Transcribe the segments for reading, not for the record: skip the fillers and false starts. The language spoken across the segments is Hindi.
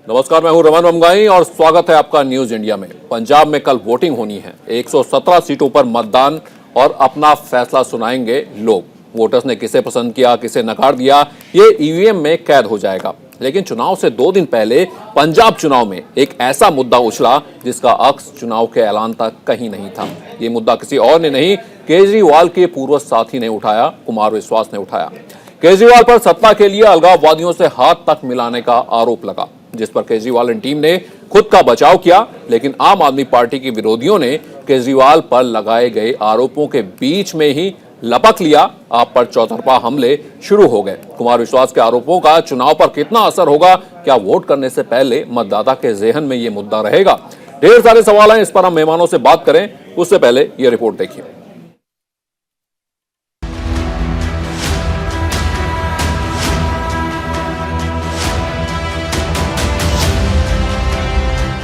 नमस्कार, मैं हूं रमन ममगाई और स्वागत है आपका न्यूज इंडिया में। पंजाब में कल वोटिंग होनी है। 117 सीटों पर मतदान और अपना फैसला सुनाएंगे लोग। वोटर्स ने किसे पसंद किया, किसे नकार दिया, ये ईवीएम में कैद हो जाएगा। लेकिन चुनाव से 2 दिन पहले पंजाब चुनाव में एक ऐसा मुद्दा उछला जिसका अक्स चुनाव के ऐलान तक कहीं नहीं था। ये मुद्दा किसी और ने नहीं, केजरीवाल के पूर्व साथी ने उठाया, कुमार विश्वास ने उठाया। केजरीवाल पर सत्ता के लिए अलगाववादियों से हाथ तक मिलाने का आरोप लगा, जिस पर केजरीवाल टीम ने खुद का बचाव किया। लेकिन आम आदमी पार्टी के विरोधियों ने केजरीवाल पर लगाए गए आरोपों के बीच में ही लपक लिया। आप पर चौतरफा हमले शुरू हो गए। कुमार विश्वास के आरोपों का चुनाव पर कितना असर होगा, क्या वोट करने से पहले मतदाता के जहन में यह मुद्दा रहेगा? ढेर सारे सवाल हैं, इस पर हम मेहमानों से बात करें उससे पहले यह रिपोर्ट देखिए।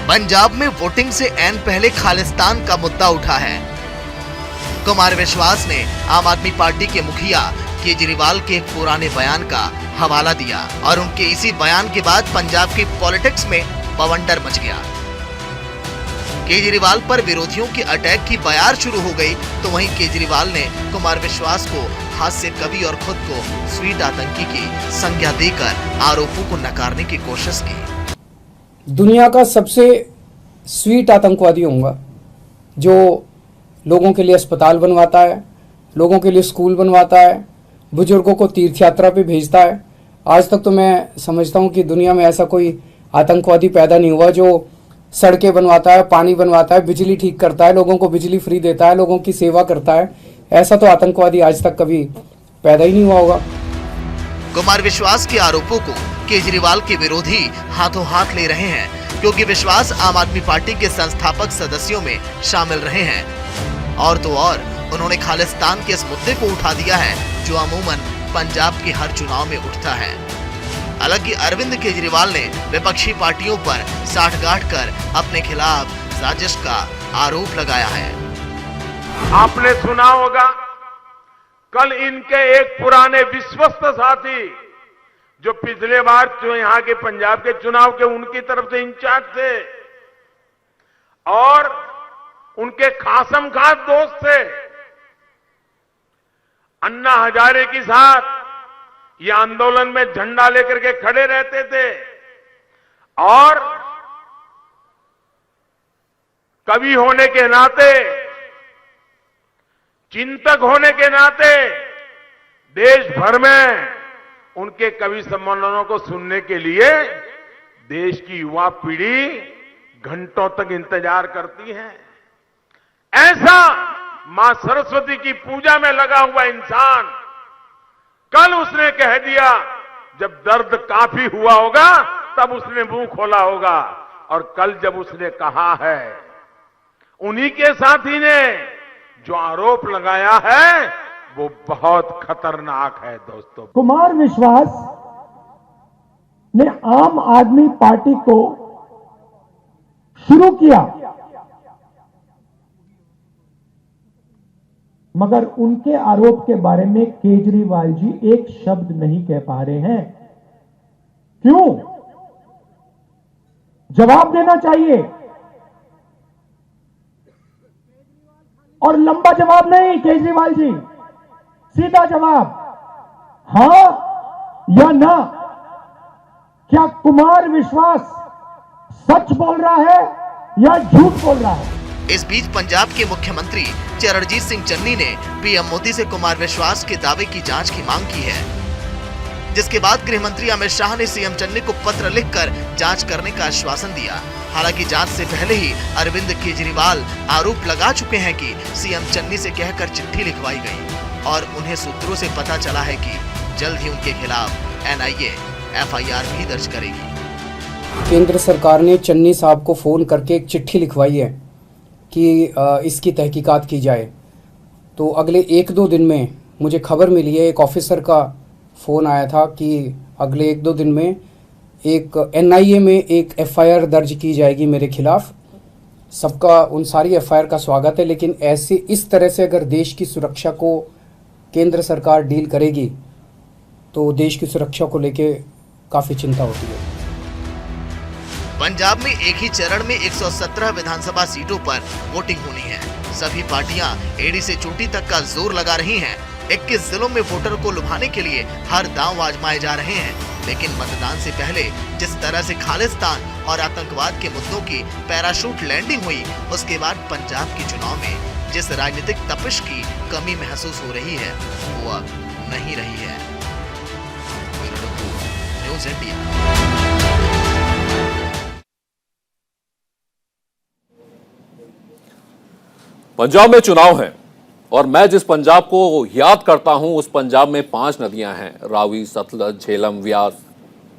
पंजाब में वोटिंग से ऐन पहले खालिस्तान का मुद्दा उठा है। कुमार विश्वास ने आम आदमी पार्टी के मुखिया केजरीवाल के एक पुराने बयान का हवाला दिया और उनके इसी बयान के बाद पंजाब की पॉलिटिक्स में बवंडर मच गया। केजरीवाल पर विरोधियों के अटैक की बयार शुरू हो गई, तो वहीं केजरीवाल ने कुमार विश्वास को हास्य कवि और खुद को स्वीट आतंकी की संज्ञा देकर आरोपों को नकारने की कोशिश की। दुनिया का सबसे स्वीट आतंकवादी होऊंगा, जो लोगों के लिए अस्पताल बनवाता है, लोगों के लिए स्कूल बनवाता है, बुजुर्गों को तीर्थ यात्रा पे भेजता है। आज तक तो मैं समझता हूँ कि दुनिया में ऐसा कोई आतंकवादी पैदा नहीं हुआ जो सड़कें बनवाता है, पानी बनवाता है, बिजली ठीक करता है, लोगों को बिजली फ्री देता है, लोगों की सेवा करता है। ऐसा तो आतंकवादी आज तक कभी पैदा ही नहीं हुआ होगा। कुमार विश्वास के आरोपों को केजरीवाल के विरोधी हाथों हाथ ले रहे हैं, क्योंकि विश्वास आम आदमी पार्टी के संस्थापक सदस्यों में शामिल रहे हैं। और तो और उन्होंने खालिस्तान के इस मुद्दे को उठा दिया है, जो अमूमन पंजाब के हर चुनाव में उठता है। हालांकि अरविंद केजरीवाल ने विपक्षी पार्टियों पर साठगांठ कर अपने खिलाफ साजिश का आरोप लगाया है। आपने सुना होगा, कल इनके एक पुराने विश्वस्त साथी जो पिछले बार जो यहां के पंजाब के चुनाव के उनकी तरफ से इंचार्ज थे और उनके खासम खास दोस्त थे, अन्ना हजारे के साथ ये आंदोलन में झंडा लेकर के खड़े रहते थे और कवि होने के नाते, चिंतक होने के नाते देश भर में उनके कवि सम्मेलनों को सुनने के लिए देश की युवा पीढ़ी घंटों तक इंतजार करती है। ऐसा मां सरस्वती की पूजा में लगा हुआ इंसान कल उसने कह दिया, जब दर्द काफी हुआ होगा तब उसने मुंह खोला होगा। और कल जब उसने कहा है, उन्हीं के साथी ने जो आरोप लगाया है वो बहुत खतरनाक है। दोस्तों, कुमार विश्वास ने आम आदमी पार्टी को शुरू किया, मगर उनके आरोप के बारे में केजरीवाल जी एक शब्द नहीं कह पा रहे हैं। क्यों? जवाब देना चाहिए, और लंबा जवाब नहीं केजरीवाल जी, सीधा जवाब, हां या ना। क्या कुमार विश्वास सच बोल रहा है या झूठ बोल रहा है? इस बीच पंजाब के मुख्यमंत्री चरणजीत सिंह चन्नी ने पीएम मोदी से कुमार विश्वास के दावे की जांच की मांग की है, जिसके बाद गृह मंत्री अमित शाह ने सीएम चन्नी को पत्र लिखकर जांच करने का आश्वासन दिया। हालांकि जांच से पहले ही अरविंद केजरीवाल आरोप लगा चुके हैं कि सीएम चन्नी से कहकर चिट्ठी लिखवाई गई और उन्हें सूत्रों से पता चला है कि जल्द ही उनके खिलाफ एनआईए एफआईआर भी दर्ज करेगी। केंद्र सरकार ने चन्नी साहब को फोन करके एक चिट्ठी लिखवाई है कि इसकी तहकीकात की जाए। तो अगले 1-2 दिन में मुझे खबर मिली है, एक ऑफिसर का फ़ोन आया था कि अगले 1-2 दिन में एक एनआईए में एक एफआईआर दर्ज की जाएगी मेरे खिलाफ। सबका उन सारी एफआईआर का स्वागत है, लेकिन ऐसे इस तरह से अगर देश की सुरक्षा को केंद्र सरकार डील करेगी तो देश की सुरक्षा को लेके काफ़ी चिंता होती है। पंजाब में एक ही चरण में 117 विधानसभा सीटों पर वोटिंग होनी है। सभी पार्टियां एड़ी से चोटी तक का जोर लगा रही हैं। 21 जिलों में वोटर को लुभाने के लिए हर दांव आजमाए जा रहे हैं, लेकिन मतदान से पहले जिस तरह से खालिस्तान और आतंकवाद के मुद्दों की पैराशूट लैंडिंग हुई, उसके बाद पंजाब के चुनाव में जिस राजनीतिक तपिश की कमी महसूस हो रही है वो अब नहीं रही है। News India. पंजाब में चुनाव है और मैं जिस पंजाब को याद करता हूं उस पंजाब में 5 नदियां हैं, रावी, सतलज, झेलम, व्यास।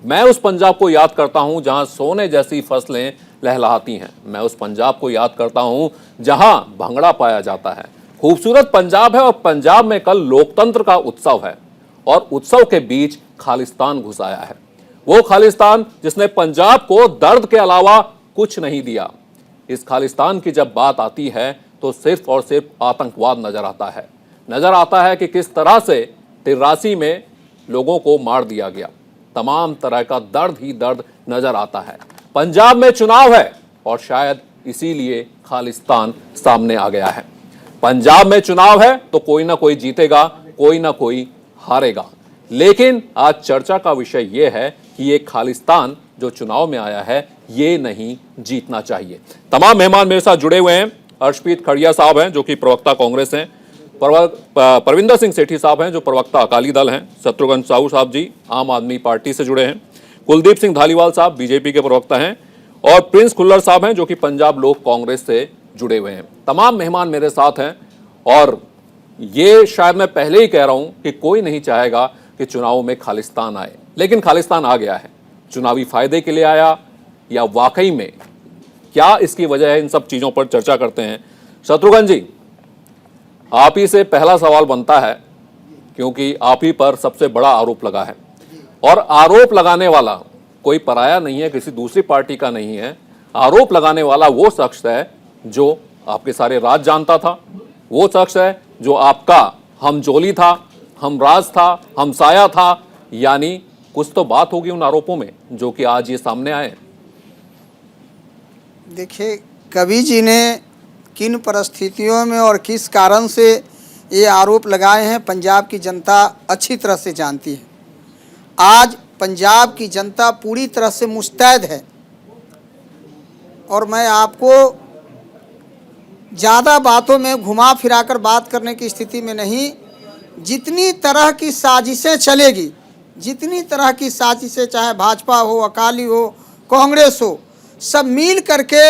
मैं उस पंजाब को याद करता हूं जहां सोने जैसी फसलें लहलहाती हैं। मैं उस पंजाब को याद करता हूं जहां भंगड़ा पाया जाता है। खूबसूरत पंजाब है और पंजाब में कल लोकतंत्र का उत्सव है और उत्सव के बीच खालिस्तान घुस आया है। वो खालिस्तान जिसने पंजाब को दर्द के अलावा कुछ नहीं दिया। इस खालिस्तान की जब बात आती है तो सिर्फ और सिर्फ आतंकवाद नजर आता है। नजर आता है कि किस तरह से 83 में लोगों को मार दिया गया। तमाम तरह का दर्द ही दर्द नजर आता है। पंजाब में चुनाव है और शायद इसीलिए खालिस्तान सामने आ गया है। पंजाब में चुनाव है तो कोई ना कोई जीतेगा, कोई ना कोई हारेगा। लेकिन आज चर्चा का विषय यह है कि ये खालिस्तान जो चुनाव में आया है ये नहीं जीतना चाहिए। तमाम मेहमान मेरे साथ जुड़े हुए हैं। अर्शप्रीत खड़िया साहब हैं जो कि प्रवक्ता कांग्रेस हैं, परविंदर सिंह सेठी साहब हैं जो प्रवक्ता अकाली दल हैं, शत्रुघ्न साहू साहब जी आम आदमी पार्टी से जुड़े हैं, कुलदीप सिंह धालीवाल साहब बीजेपी के प्रवक्ता हैं और प्रिंस खुल्लर साहब हैं जो कि पंजाब लोक कांग्रेस से जुड़े हुए हैं। तमाम मेहमान मेरे साथ हैं और ये शायद मैं पहले ही कह रहा हूं कि कोई नहीं चाहेगा कि चुनावों में खालिस्तान आए, लेकिन खालिस्तान आ गया है। चुनावी फायदे के लिए आया या वाकई में क्या इसकी वजह है, इन सब चीजों पर चर्चा करते हैं। शत्रुघ्न जी, आप ही से पहला सवाल बनता है क्योंकि आप ही पर सबसे बड़ा आरोप लगा है और आरोप लगाने वाला कोई पराया नहीं है, किसी दूसरी पार्टी का नहीं है। आरोप लगाने वाला वो शख्स है जो आपके सारे राज जानता था, वो शख्स है जो आपका हमजोली था, हमराज था, हमसाया था। यानी कुछ तो बात होगी उन आरोपों में जो कि आज ये सामने आए। देखिए, कवि जी ने किन परिस्थितियों में और किस कारण से ये आरोप लगाए हैं पंजाब की जनता अच्छी तरह से जानती है। आज पंजाब की जनता पूरी तरह से मुस्तैद है और मैं आपको ज़्यादा बातों में घुमा फिराकर बात करने की स्थिति में नहीं। जितनी तरह की साजिशें चलेगी, जितनी तरह की साजिशें, चाहे भाजपा हो, अकाली हो, कांग्रेस हो, सब मिल करके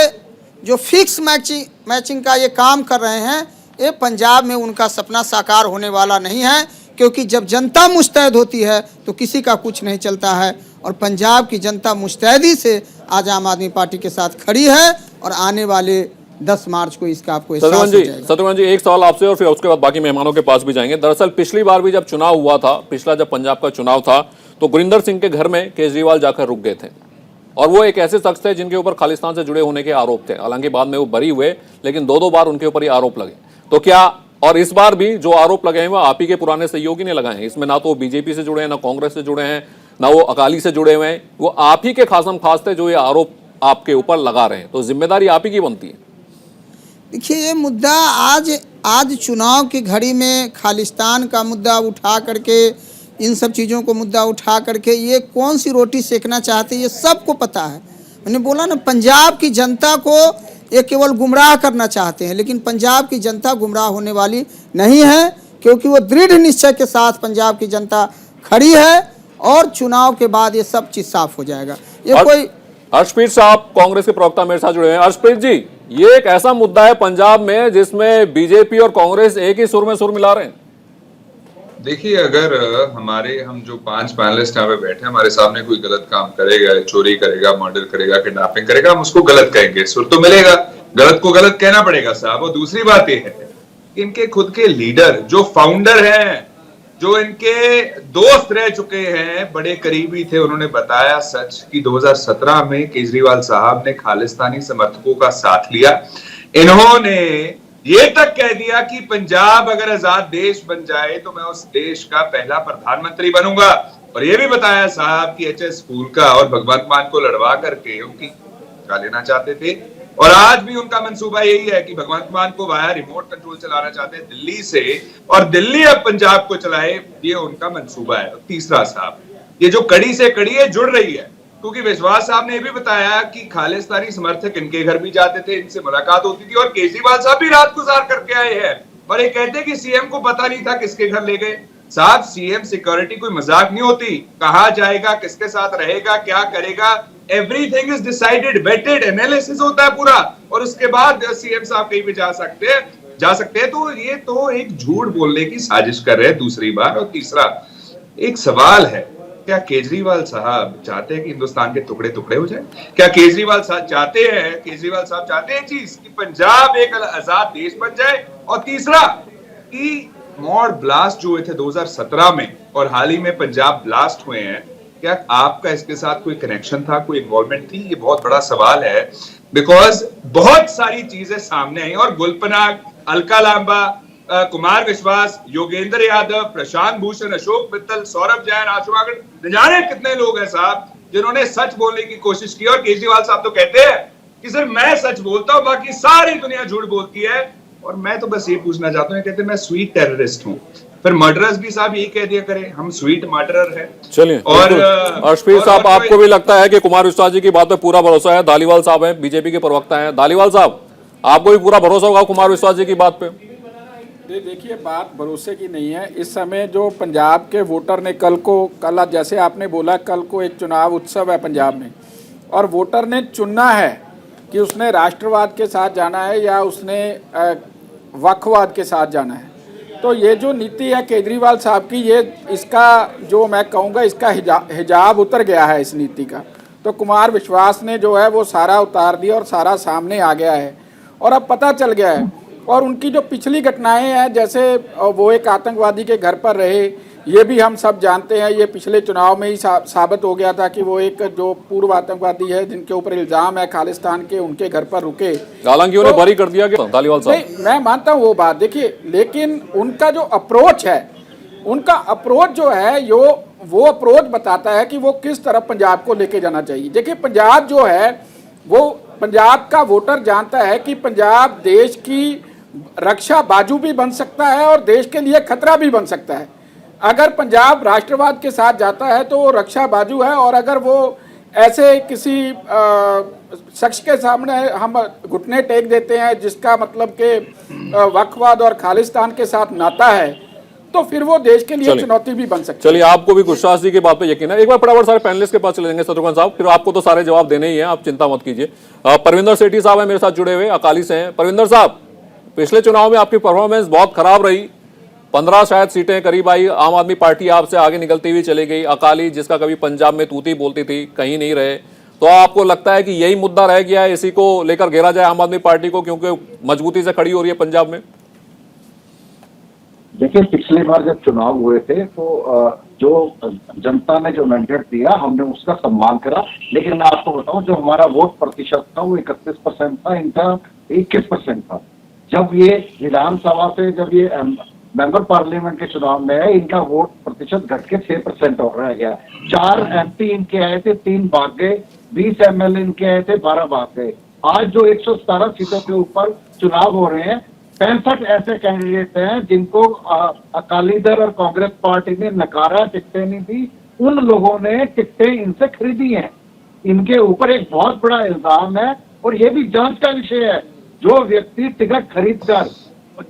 जो फिक्स मैचिंग का ये काम कर रहे हैं, ये पंजाब में उनका सपना साकार होने वाला नहीं है। क्योंकि जब जनता मुस्तैद होती है तो किसी का कुछ नहीं चलता है और पंजाब की जनता मुस्तैदी से आज आम आदमी पार्टी के साथ खड़ी है और आने वाले 10 मार्च को इसका आपको एहसास हो जाएगा। शत्रुघ्न जी, एक सवाल आपसे और फिर उसके बाद बाकी मेहमानों के पास भी जाएंगे। दरअसल पिछली बार भी जब चुनाव हुआ था, पिछला जब पंजाब का चुनाव था, तो गुरिंदर सिंह के घर में केजरीवाल जाकर रुक गए थे और वो एक ऐसे शख्स थे जिनके ऊपर खालिस्तान से जुड़े होने के आरोप थे। हालांकि बाद में वो बरी हुए, लेकिन 2-2 बार उनके ऊपर ये आरोप लगे। तो क्या, और इस बार भी जो आरोप लगे हैं वो आप ही के पुराने सहयोगी ने लगाए हैं। इसमें ना तो वो बीजेपी से जुड़े हैं, ना कांग्रेस से जुड़े हैं, ना वो अकाली से जुड़े हुए हैं। वो आप ही के खासम खास थे जो ये आरोप आपके ऊपर लगा रहे हैं। तो जिम्मेदारी आप ही की बनती है। देखिए, ये मुद्दा आज चुनाव की घड़ी में खालिस्तान का मुद्दा उठा करके, इन सब चीज़ों को मुद्दा उठा करके ये कौन सी रोटी सेकना चाहते हैं ये सबको पता है। मैंने बोला ना, पंजाब की जनता को ये केवल गुमराह करना चाहते हैं, लेकिन पंजाब की जनता गुमराह होने वाली नहीं है क्योंकि वो दृढ़ निश्चय के साथ पंजाब की जनता खड़ी है और चुनाव के बाद ये सब चीज़ साफ हो जाएगा। ये कोई अर्शप्रीत साहब कांग्रेस के प्रवक्ता मेरे साथ जुड़े हैं। अर्शप्रीत जी, ये एक ऐसा मुद्दा है पंजाब में जिसमें बीजेपी और कांग्रेस एक ही सुर में सुर मिला रहे हैं। देखिए, अगर हम जो 5 पैनलिस्ट यहाँ पे बैठे, हमारे सामने कोई गलत काम करेगा, चोरी करेगा, मर्डर करेगा, किडनैपिंग करेगा, हम उसको गलत कहेंगे, सुर तो मिलेगा, गलत को गलत कहना पड़ेगा साहब। और दूसरी बात यह है कि इनके खुद के लीडर जो फाउंडर हैं, जो इनके दोस्त रह चुके हैं, बड़े करीबी थे, उन्होंने बताया सच कि 2017 में केजरीवाल साहब ने खालिस्तानी समर्थकों का साथ लिया। इन्होंने ये तक कह दिया कि पंजाब अगर आजाद देश बन जाए तो मैं उस देश का पहला प्रधानमंत्री बनूंगा। और ये भी बताया साहब कि एचएस स्कूल का और भगवंत मान को लड़वा करके उनकी का लेना चाहते थे। और आज भी उनका मंसूबा यही है कि भगवंत मान को वाया रिमोट कंट्रोल चलाना चाहते हैं दिल्ली से, और दिल्ली अब पंजाब को चलाए, ये उनका मंसूबा है। तीसरा साहब, ये जो कड़ी से कड़ी है जुड़ रही है, क्योंकि विश्वास साहब ने भी बताया कि खालिस्तानी समर्थक इनके घर भी जाते थे, इनसे मुलाकात होती थी, और केजरीवाल साहब भी रात गुजार करके आए हैं। और ये कहते हैं कि सीएम को पता नहीं था किसके घर ले गए। साहब, सीएम सिक्योरिटी कोई मजाक नहीं होती, कहां जाएगा, किसके साथ रहेगा, क्या करेगा, everything is decided, weighted, analysis होता है पूरा, और उसके बाद सीएम साहब कहीं भी जा सकते हैं। तो ये तो एक झूठ बोलने की साजिश कर रहे हैं दूसरी बार। और तीसरा एक सवाल है, क्या केजरीवाल साहब चाहते हैं कि हिंदुस्तान के टुकड़े टुकड़े हो जाए? क्या केजरीवाल साहब चाहते हैं चीज कि पंजाब एक आजाद देश बन जाए? और तीसरा कि मॉड ब्लास्ट जो हुए थे 2017 में और हाल ही में पंजाब ब्लास्ट हुए हैं, क्या आपका इसके साथ कोई कनेक्शन था, कोई इन्वॉल्वमेंट थी? ये बहुत बड़ा सवाल है, बिकॉज बहुत सारी चीजें सामने आई, और गुलपनाग, अलका लांबा, कुमार विश्वास, योगेंद्र यादव, प्रशांत भूषण, अशोक मित्तल, सौरभ जैन, आशु आगड़, न जाने कितने लोग हैं साहब जिन्होंने सच बोलने की कोशिश की। और केजरीवाल साहब तो कहते हैं कि सिर्फ मैं सच बोलता हूं, बाकी सारी दुनिया झूठ बोलती है। और मैं तो बस ये पूछना चाहता हूँ, कहते हैं मैं स्वीट टेररिस्ट हूँ, फिर मर्डरर्स भी साहब यही कह दिया करें हम स्वीट मर्डरर हैं। चलिए, और अर्शफीर साहब, आपको भी लगता है कि कुमार विश्वास जी की बात पे पूरा भरोसा है? धालीवाल साहब हैं, बीजेपी के प्रवक्ता हैं। धालीवाल साहब, आपको भी पूरा भरोसा होगा कुमार विश्वास जी की बात पे? देखिए, बात भरोसे की नहीं है। इस समय जो पंजाब के वोटर ने कल जैसे आपने बोला, कल को एक चुनाव उत्सव है पंजाब में, और वोटर ने चुनना है कि उसने राष्ट्रवाद के साथ जाना है या उसने वक्फवाद के साथ जाना है। तो ये जो नीति है केजरीवाल साहब की, ये इसका जो मैं कहूँगा इसका हिजाब उतर गया है इस नीति का। तो कुमार विश्वास ने जो है वो सारा उतार दिया और सारा सामने आ गया है, और अब पता चल गया है। और उनकी जो पिछली घटनाएं हैं, जैसे वो एक आतंकवादी के घर पर रहे, ये भी हम सब जानते हैं। ये पिछले चुनाव में ही साबित हो गया था कि वो एक जो पूर्व आतंकवादी है जिनके ऊपर इल्जाम है खालिस्तान के, उनके घर पर रुके। हालांकि उन्हें बरी कर दिया गया धालीवाल साहब। नहीं, मैं मानता हूँ वो बात, देखिए, लेकिन उनका जो अप्रोच है, उनका अप्रोच जो है वो अप्रोच बताता है कि वो किस तरफ पंजाब को लेके जाना चाहिए। देखिए, पंजाब जो है वो पंजाब का वोटर जानता है कि पंजाब देश की रक्षा बाजू भी बन सकता है और देश के लिए खतरा भी बन सकता है। अगर पंजाब राष्ट्रवाद के साथ जाता है तो वो रक्षा बाजू है, और अगर वो ऐसे किसी शख्स के सामने हम घुटने टेक देते हैं जिसका मतलब कि वक्फवाद और खालिस्तान के साथ नाता है, तो फिर वो देश के लिए चुनौती भी बन सकती है। चलिए, आपको भी गुरशास जी की बात पे यकीन है। एक बार फटाफट सारे पैनलिस्ट के पास चले जाएंगे शत्रुघ्न साहब, फिर आपको तो सारे जवाब देने ही हैं, आप चिंता मत कीजिए। परविंदर सेठी साहब हैं मेरे साथ जुड़े हुए, अकाली से हैं। परविंदर साहब, पिछले चुनाव में आपकी परफॉर्मेंस बहुत खराब रही, 15 शायद सीटें करीब आई, आम आदमी पार्टी आपसे आगे निकलती हुई चली गई, अकाली जिसका कभी पंजाब में तूती बोलती थी कहीं नहीं रहे। तो आपको लगता है कि यही मुद्दा रह गया है, इसी को लेकर घेरा जाए आम आदमी पार्टी को, क्योंकि मजबूती से खड़ी हो रही है पंजाब में? देखिए, पिछली बार जब चुनाव हुए थे तो जो जनता ने जो मैंडेट दिया हमने उसका सम्मान करा, लेकिन मैं आपको बताऊं जो हमारा वोट प्रतिशत था वो 31% था, इनका 21% था। जब ये विधानसभा से जब ये मेंबर पार्लियामेंट के चुनाव में है, इनका वोट प्रतिशत घट के 6% और रह गया। 4 MP इनके आए थे, 3 भाग गए, 20 MLA इनके आए थे, 12 भाग गए। आज जो 117 सीटों के ऊपर चुनाव हो रहे हैं, 65 ऐसे कैंडिडेट हैं जिनको अकाली दल और कांग्रेस पार्टी ने नकारा, टिकटें नहीं दी, उन लोगों ने टिकटें इनसे खरीदी हैं। इनके ऊपर एक बहुत बड़ा इल्जाम है, और ये भी जांच का विषय है। जो व्यक्ति टिकट खरीद कर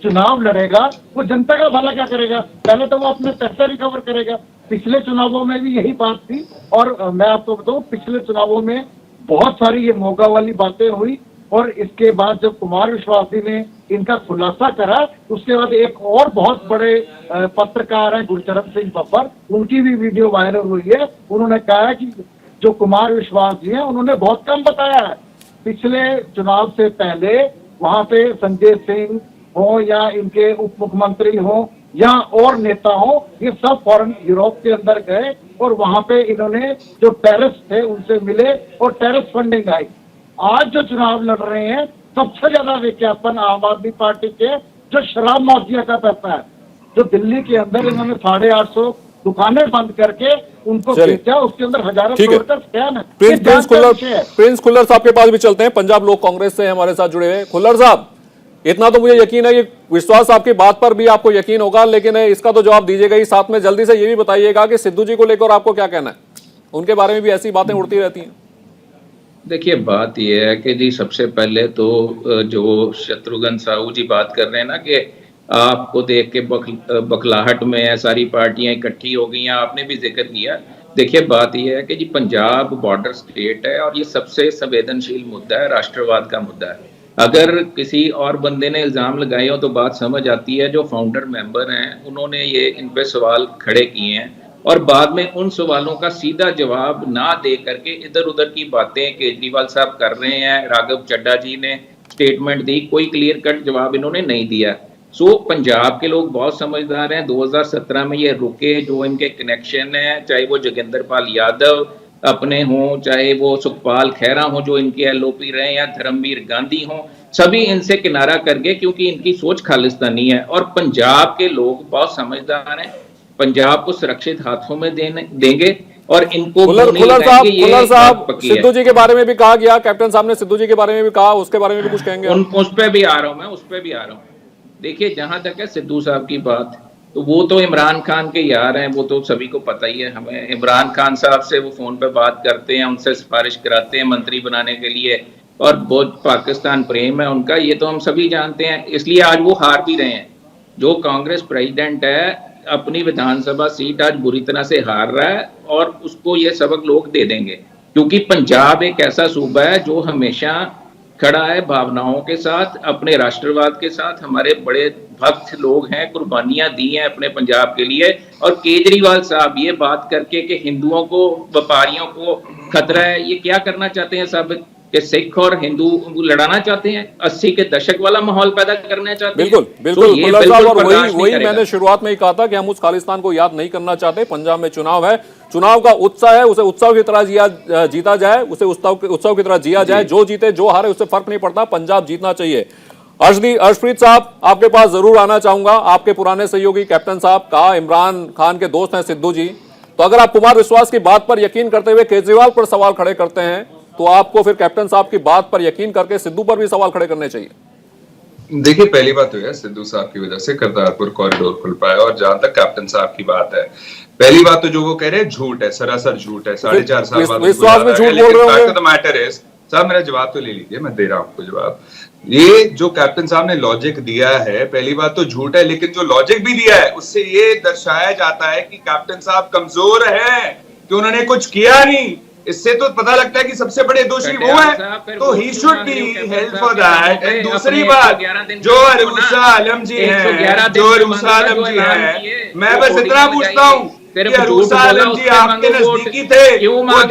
चुनाव लड़ेगा वो जनता का भला क्या करेगा? पहले तो वो अपने पैसे रिकवर करेगा। पिछले चुनावों में भी यही बात थी, और मैं आपको बताऊं पिछले चुनावों में बहुत सारी ये मोगा वाली बातें हुई, और इसके बाद जब कुमार विश्वास जी ने इनका खुलासा करा, उसके बाद एक और बहुत बड़े पत्रकार हैं गुरचरण सिंह बब्बर, उनकी भी वीडियो वायरल हुई है। उन्होंने कहा है कि जो कुमार विश्वास जी हैं उन्होंने बहुत कम बताया है। पिछले चुनाव से पहले वहां पे संजय सिंह हो या इनके उप मुख्यमंत्री हो या और नेता हो, ये सब फॉरेन यूरोप के अंदर गए और वहां पे इन्होंने जो टेररिस्ट थे उनसे मिले और टेररिस्ट फंडिंग आई। आज जो चुनाव लड़ रहे हैं सबसे ज्यादा विज्ञापन आम आदमी पार्टी के जो शराब माफिया का पैसा है, जो दिल्ली के अंदर इन्होंने 850 दुकानें बंद करके उनको चलिए। बेचा, उसके अंदर हजारों ठीक है। करोड़ का स्कैम है। प्रिंस ये प्रिंस जानता खुल्लर विषय है। प्रिंस खुल्लर साहब के पास भी चलते हैं, पंजाब लोक कांग्रेस से हमारे साथ जुड़े हुए। खुल्लर साहब, इतना तो मुझे यकीन है कि विश्वास आपकी बात पर भी आपको यकीन होगा, लेकिन इसका तो जवाब दीजिएगा ही, साथ में जल्दी से ये भी बताइएगा कि सिद्धू जी को लेकर आपको क्या कहना है, उनके बारे में भी ऐसी बातें उड़ती रहती हैं। देखिए, बात यह है कि जी सबसे पहले तो जो शत्रुघ्न साहू जी बात कर रहे हैं ना कि आपको देख के बखलाहट में है, सारी पार्टियां इकट्ठी हो गई हैं, आपने भी जिक्र किया। देखिए, बात यह है कि जी पंजाब बॉर्डर स्टेट है और ये सबसे संवेदनशील मुद्दा है, राष्ट्रवाद का मुद्दा है। अगर किसी और बंदे ने इल्जाम लगाए हो तो बात समझ आती है। जो फाउंडर मेंबर हैं उन्होंने ये इन पे सवाल खड़े किए हैं और बाद में उन सवालों का सीधा जवाब ना दे करके इधर उधर की बातें केजरीवाल साहब कर रहे हैं। राघव चड्ढा जी ने स्टेटमेंट दी, कोई क्लियर कट जवाब इन्होंने नहीं दिया। सो पंजाब के लोग बहुत समझदार हैं। 2017 में ये रुके, जो इनके कनेक्शन है, चाहे वो जोगिंदर पाल यादव अपने हों, चाहे वो सुखपाल खैरा हो जो इनके एलओपी रहे, या धर्मवीर गांधी हों, सभी इनसे किनारा कर गए क्योंकि इनकी सोच खालिस्तानी है। और पंजाब के लोग बहुत समझदार हैं, पंजाब को सुरक्षित हाथों में देंगे और इनको खुल्लर साहब, सिद्धू जी के बारे में भी कहा गया, कैप्टन साहब ने सिद्धू जी के बारे में भी कहा, उसके बारे में भी कुछ कहेंगे? उस पर भी आ रहा हूं मैं, उस पर भी आ रहा हूं। देखिए, जहां तक है सिद्धू साहब की बात, तो वो तो इमरान खान के यार हैं, वो तो सभी को पता ही है। हमें इमरान खान साहब से वो फोन पे बात करते हैं, उनसे सिफारिश कराते हैं मंत्री बनाने के लिए, और बहुत पाकिस्तान प्रेम है उनका, ये तो हम सभी जानते हैं। इसलिए आज वो हार भी रहे हैं। जो कांग्रेस प्रेसिडेंट है अपनी विधानसभा सीट आज बुरी तरह से हार रहा है और उसको ये सबक लोग दे देंगे, क्योंकि पंजाब एक ऐसा सूबा है जो हमेशा खड़ा है भावनाओं के साथ, अपने राष्ट्रवाद के साथ। हमारे बड़े भक्त लोग हैं, कुर्बानियां दी हैं अपने पंजाब के लिए। और केजरीवाल साहब ये बात करके कि हिंदुओं को, व्यापारियों को खतरा है, ये क्या करना चाहते हैं साबित कि सिख और हिंदू लड़ाना चाहते हैं, 80 के दशक वाला माहौल पैदा करना चाहते हैं। बिल्कुल और वही मैंने शुरुआत में ही कहा था कि हम उस खालिस्तान को याद नहीं करना चाहते। पंजाब में चुनाव है, चुनाव का उत्साह है, उसे उत्सव की तरह जीता जाए, उसे उत्सव की तरह जिया जाए। जो जीते जो हारे उससे फर्क नहीं पड़ता, पंजाब जीतना चाहिए। अर्शप्रीत साहब, आपके पास जरूर आना चाहूंगा। आपके पुराने सहयोगी कैप्टन साहब, कहा इमरान खान के दोस्त हैं सिद्धू जी, तो अगर आप कुमार विश्वास की बात पर यकीन करते हुए केजरीवाल पर सवाल खड़े करते हैं, तो आपको फिर कैप्टन साहब की बात पर यकीन करके सिद्धू पर भी सवाल खड़े करने चाहिए। देखिए, पहली बात तो है सिद्धू साहब की वजह से करतारपुर कॉरिडोर खुल पाया। और जहां तक कैप्टन साहब की बात है, पहली बात तो जो वो कह रहे हैं झूठ है, सरासर झूठ है। 4.5 साल बाद विश्वास में झूठ बोल रहे हो। मैटर है साहब, मेरा जवाब तो ले लीजिए, मैं दे रहा हूं आपको जवाब। ये जो कैप्टन साहब ने लॉजिक दिया है, पहली बात तो झूठ है, लेकिन जो लॉजिक भी दिया है उससे ये दर्शाया जाता है कि कैप्टन साहब कमजोर है, कि उन्होंने कुछ किया नहीं। इससे तो पता लगता है कि सबसे बड़े दोषी वो है, तो he should be held for that. And दूसरी बात, जो अरूसा आलम जी हैं, मैं बस इतना पूछता हूँ कि अरूसा आलम जी आपके नजदीकी थे, वो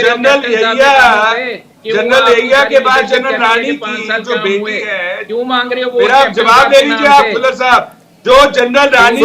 जनरल यहिया के बाद जनरल रानी की जो बेटी है, क्यों मांग रहे हो? फिर आप जवाब दे लीजिए आप खुल्लर साहब। जो जनरल रानी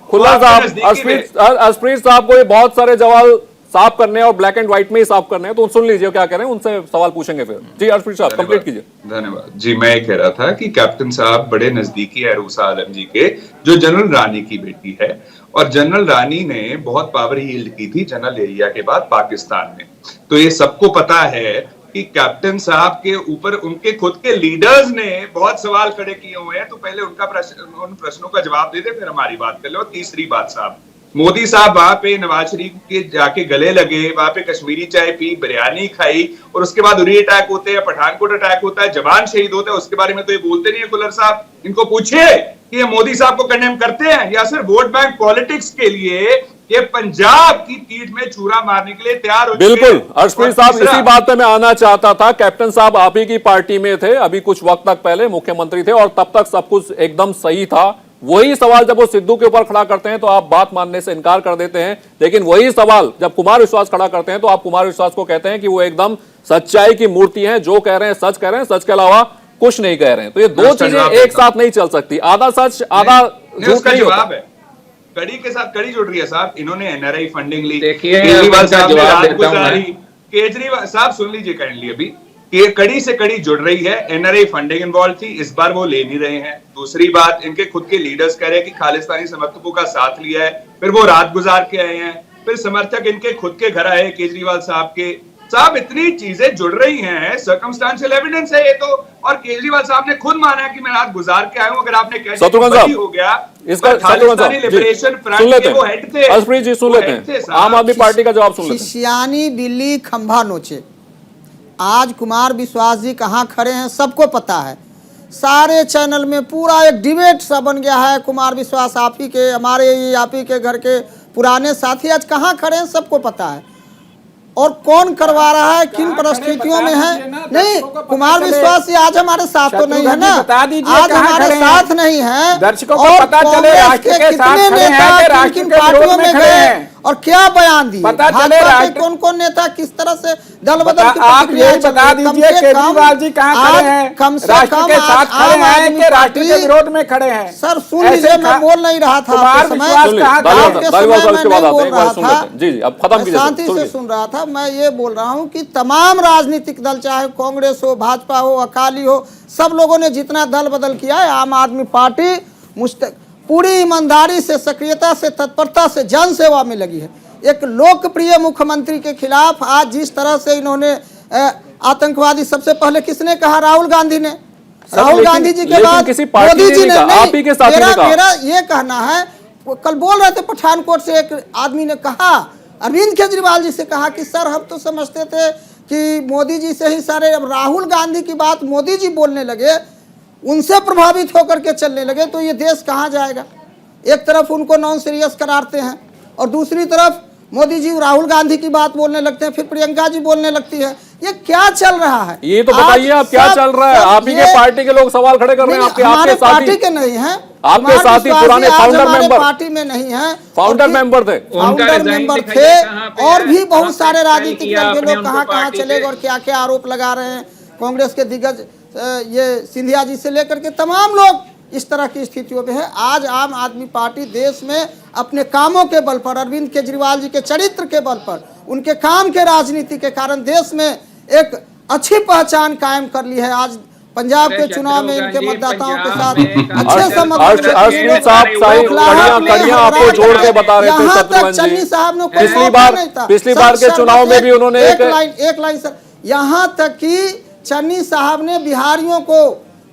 खुल्लर साहब, अर्शप्रीत साहब को ये बहुत सारे सवाल साफ करने हैं और ब्लैक एंड व्हाइट में ही साफ करने हैं, तो सुन लीजिए क्या कह रहे हैं, उनसे सवाल पूछेंगे फिर। जी अर्शप्रीत साहब, कंप्लीट कीजिए। धन्यवाद जी। मैं ये कह रहा था कि कैप्टन साहब बड़े नजदीकी है अरूसा आलम जी के, जो जनरल रानी की बेटी है, और जनरल रानी ने बहुत पावर यील्ड की थी जनरल यहिया के बाद पाकिस्तान में। तो ये सबको पता है कि कैप्टन साहब के ऊपर उनके खुद के लीडर्स ने बहुत सवाल खड़े किए हुए हैं। तो पहले उन प्रश्नों का जवाब दे दे, फिर हमारी बात कर लो। तीसरी बात साहब, मोदी साहब वहां पे नवाज शरीफ के जाके गले लगे, वहां पे कश्मीरी चाय पी, बिरयानी खाई, और उसके बाद उरी अटैक होते हैं, पठानकोट अटैक होता है, जवान शहीद होता है, उसके बारे में तो ये बोलते नहीं है। खुल्लर साहब, इनको पूछिए कि ये मोदी साहब को कंडेम करते हैं या सिर्फ वोट बैंक पॉलिटिक्स के लिए ये पंजाब की पीठ में छुरा मारने के लिए तैयार हो। बिल्कुल अर्शप्रीत साहब, इसी बात पे मैं आना चाहता था। कैप्टन साहब आप ही की पार्टी में थे, अभी कुछ वक्त तक पहले मुख्यमंत्री थे, और तब तक सब कुछ एकदम सही था। वही सवाल जब वो सिद्धू के ऊपर खड़ा करते हैं तो आप बात मानने से इनकार कर देते हैं, लेकिन वही सवाल जब कुमार विश्वास खड़ा करते हैं तो आप कुमार विश्वास को कहते हैं कि वो एकदम सच्चाई की मूर्ति हैं, जो कह रहे हैं सच कह रहे हैं, सच के अलावा कुछ नहीं कह रहे हैं। तो ये दो चीजें एक साथ नहीं चल सकती, आधा सच आधा झूठ नहीं होता। कड़ी के साथ कड़ी जुड़ रही है साहब। इन्होंने एनआरआई फंडिंग ली, देखिए केजरीवाल साहब ने रात गुजारी। केजरीवाल साहब सुन लीजिए काइंडली, अभी कि ये कड़ी से कड़ी जुड़ रही है। एनआरआई फंडिंग इन्वॉल्व थी, इस बार वो ले नहीं रहे हैं। दूसरी बात, इनके खुद के लीडर्स कह रहे हैं कि खालिस्तानी समर्थकों का साथ लिया है, फिर वो रात गुजार के आए हैं, फिर समर्थक इनके खुद के घर आए केजरीवाल साहब के। साहब इतनी चीजें जुड़ रही हैं, सर्कमस्टेंशियल एविडेंस है ये तो, और केजरीवाल साहब ने खुद माना है कि मैं रात गुजार के आया हूं। अगर आपने कह दिया हो गया, इसका खालिस्तानी लिबरेशन फ्रंट के वो हेड थे, हर्षप्रीत जी सुन लेते हैं, आम आदमी पार्टी का जवाब सुन लेते हैं। शिष्यानी बिल्ली खंभा नोचे। आज कुमार विश्वास जी कहाँ खड़े हैं सबको पता है, सारे चैनल में पूरा एक डिबेट सा बन गया है। कुमार विश्वास आप ही के, हमारे ही आप ही के घर के पुराने साथी आज कहाँ खड़े हैं सबको पता है, और कौन करवा रहा है, किन परिस्थितियों में है। नहीं, कुमार विश्वास जी आज हमारे साथ तो नहीं है ना, आज हमारे साथ नहीं है। दर्शकों को पता चले राष्ट्र के साथ खड़े हैं कि राष्ट्र किन के विरोध पार्टियों में में खड़े गए हैं, और क्या बयान दिए, पता चले राष्ट्र कौन कौन नेता किस तरह से दल बदल की आप प्रतिक्रियाएं ये चल बता रही हैं। दीजिए केजरीवाल जी कहाँ खड़े हैं, कम से राष्ट्र कम के साथ खड़े आम हैं आदमी कि राष्ट्र के पार्टी- विरोध में खड़े हैं। सर सुन लीजिए, मैं बोल नहीं रहा था कुमार आपके समय, विश्वास कहाँ आपके खड़े हैं? समय दालीवाल साहब मैं इसके बाद नहीं आते बोल हैं, एक बार रहा सुन था, लेते हैं। जी, अब खत्म मैं कीजिए, शांति सुनिए। से सुन रहा था। मैं ये बोल रहा हूँ कि तमाम राजनीतिक दल, चाहे कांग्रेस हो, भाजपा हो, अकाली हो, सब लोगों ने जितना दल बदल किया है, आम आदमी पार्टी पूरी ईमानदारी से, सक्रियता से, तत्परता से जन सेवा में लगी है। एक लोकप्रिय मुख्यमंत्री के खिलाफ आज जिस तरह से इन्होंने आतंकवादी, सबसे पहले किसने कहा? राहुल गांधी ने। राहुल गांधी जी के बाद किसी पार्टी मोदी जी ने। आप ही के साथी ने कहा। मेरा ये कहना है, कल बोल रहे थे पठानकोट से एक आदमी ने कहा, अरविंद केजरीवाल जी से कहा कि सर हम तो समझते थे कि मोदी जी से ही सारे, अब राहुल गांधी की बात मोदी जी बोलने लगे, उनसे प्रभावित होकर के चलने लगे, तो ये देश कहाँ जाएगा? एक तरफ उनको नॉन सीरियस करारते हैं और दूसरी तरफ मोदी जी राहुल गांधी की बात बोलने लगते हैं, फिर प्रियंका जी बोलने लगती है। ये क्या चल रहा है? ये तो बताइए आप क्या चल रहा है? आप ही के पार्टी के लोग सवाल खड़े कर रहे हैं। आपके हमारे साथी पार्टी के नहीं हैं, आपके साथी पुराने फाउंडर मेंबर, पार्टी में नहीं है, फाउंडर मेंबर थे, फाउंडर मेंबर थे, और भी बहुत सारे राजनीतिक दल के लोग कहाँ कहाँ चले गए और क्या क्या आरोप लगा रहे हैं। कांग्रेस के दिग्गज ये सिंधिया जी से लेकर के तमाम लोग इस तरह की स्थितियों में है। आज आम आदमी पार्टी देश में अपने कामों के बल पर, अरविंद केजरीवाल जी के चरित्र के बल पर, उनके काम के राजनीति के कारण देश में एक अच्छी पहचान कायम कर ली है। आज पंजाब के चुनाव में इनके मतदाताओं के साथ अच्छे से हर्षप्रीत साहब कड़ियां आपको जोड़ के बता रहे थे शत्रुघ्न जी। चन्नी साहब ने पिछली बार के चुनाव में भी उन्होंने एक लाइन सर, यहाँ तक कि चन्नी साहब ने बिहारियों को,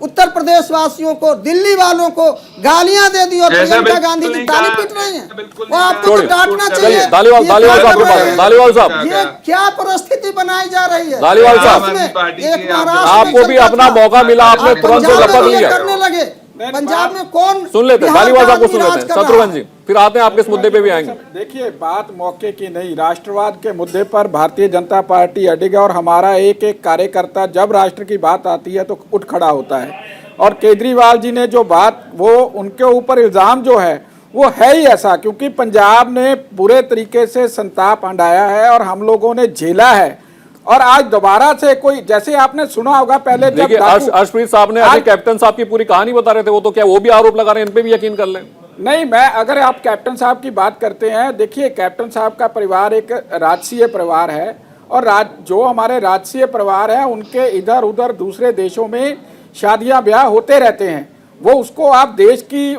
उत्तर प्रदेश वासियों को, दिल्ली वालों को गालियां दे दी और प्रियंका गांधी जी ताली पीट रही हैं। वो आपको तो डांटना चाहिए। दालीवाल साहब, ये क्या परिस्थिति बनाई जा रही है? दालीवाल साहब, एक महाराष्ट्र आपको भी अपना मौका मिला, आपने तुरंत से लपक लिया, करने लगे। पंजाब में कौन सुन लेते हैं, दालीवाल साहब को सुन लेते हैं, शत्रुघ्न जी फिर आते हैं आपके इस मुद्दे पे भी आएंगे। देखिए, बात मौके की नहीं, राष्ट्रवाद के मुद्दे पर भारतीय जनता पार्टी अडिग है और हमारा एक एक कार्यकर्ता जब राष्ट्र की बात आती है तो उठ खड़ा होता है। और केजरीवाल जी ने जो बात, वो उनके ऊपर इल्ज़ाम जो है वो है ही ऐसा, क्योंकि पंजाब ने पूरे तरीके से संताप हंडाया है और हम लोगों ने झेला है। और आज दोबारा से कोई, जैसे आपने सुना होगा पहले, जब हर्षप्रीत साहब ने अभी कैप्टन साहब की पूरी कहानी बता रहे थे, वो तो क्या वो भी आरोप लगा रहे हैं, इन पे भी यकीन कर लें? नहीं, मैं, अगर आप कैप्टन साहब की बात करते हैं, देखिए कैप्टन साहब का परिवार एक राजसीय परिवार है और जो हमारे राजसीय परिवार है उनके इधर उधर दूसरे देशों में शादियां ब्याह होते रहते हैं, वो उसको आप देश की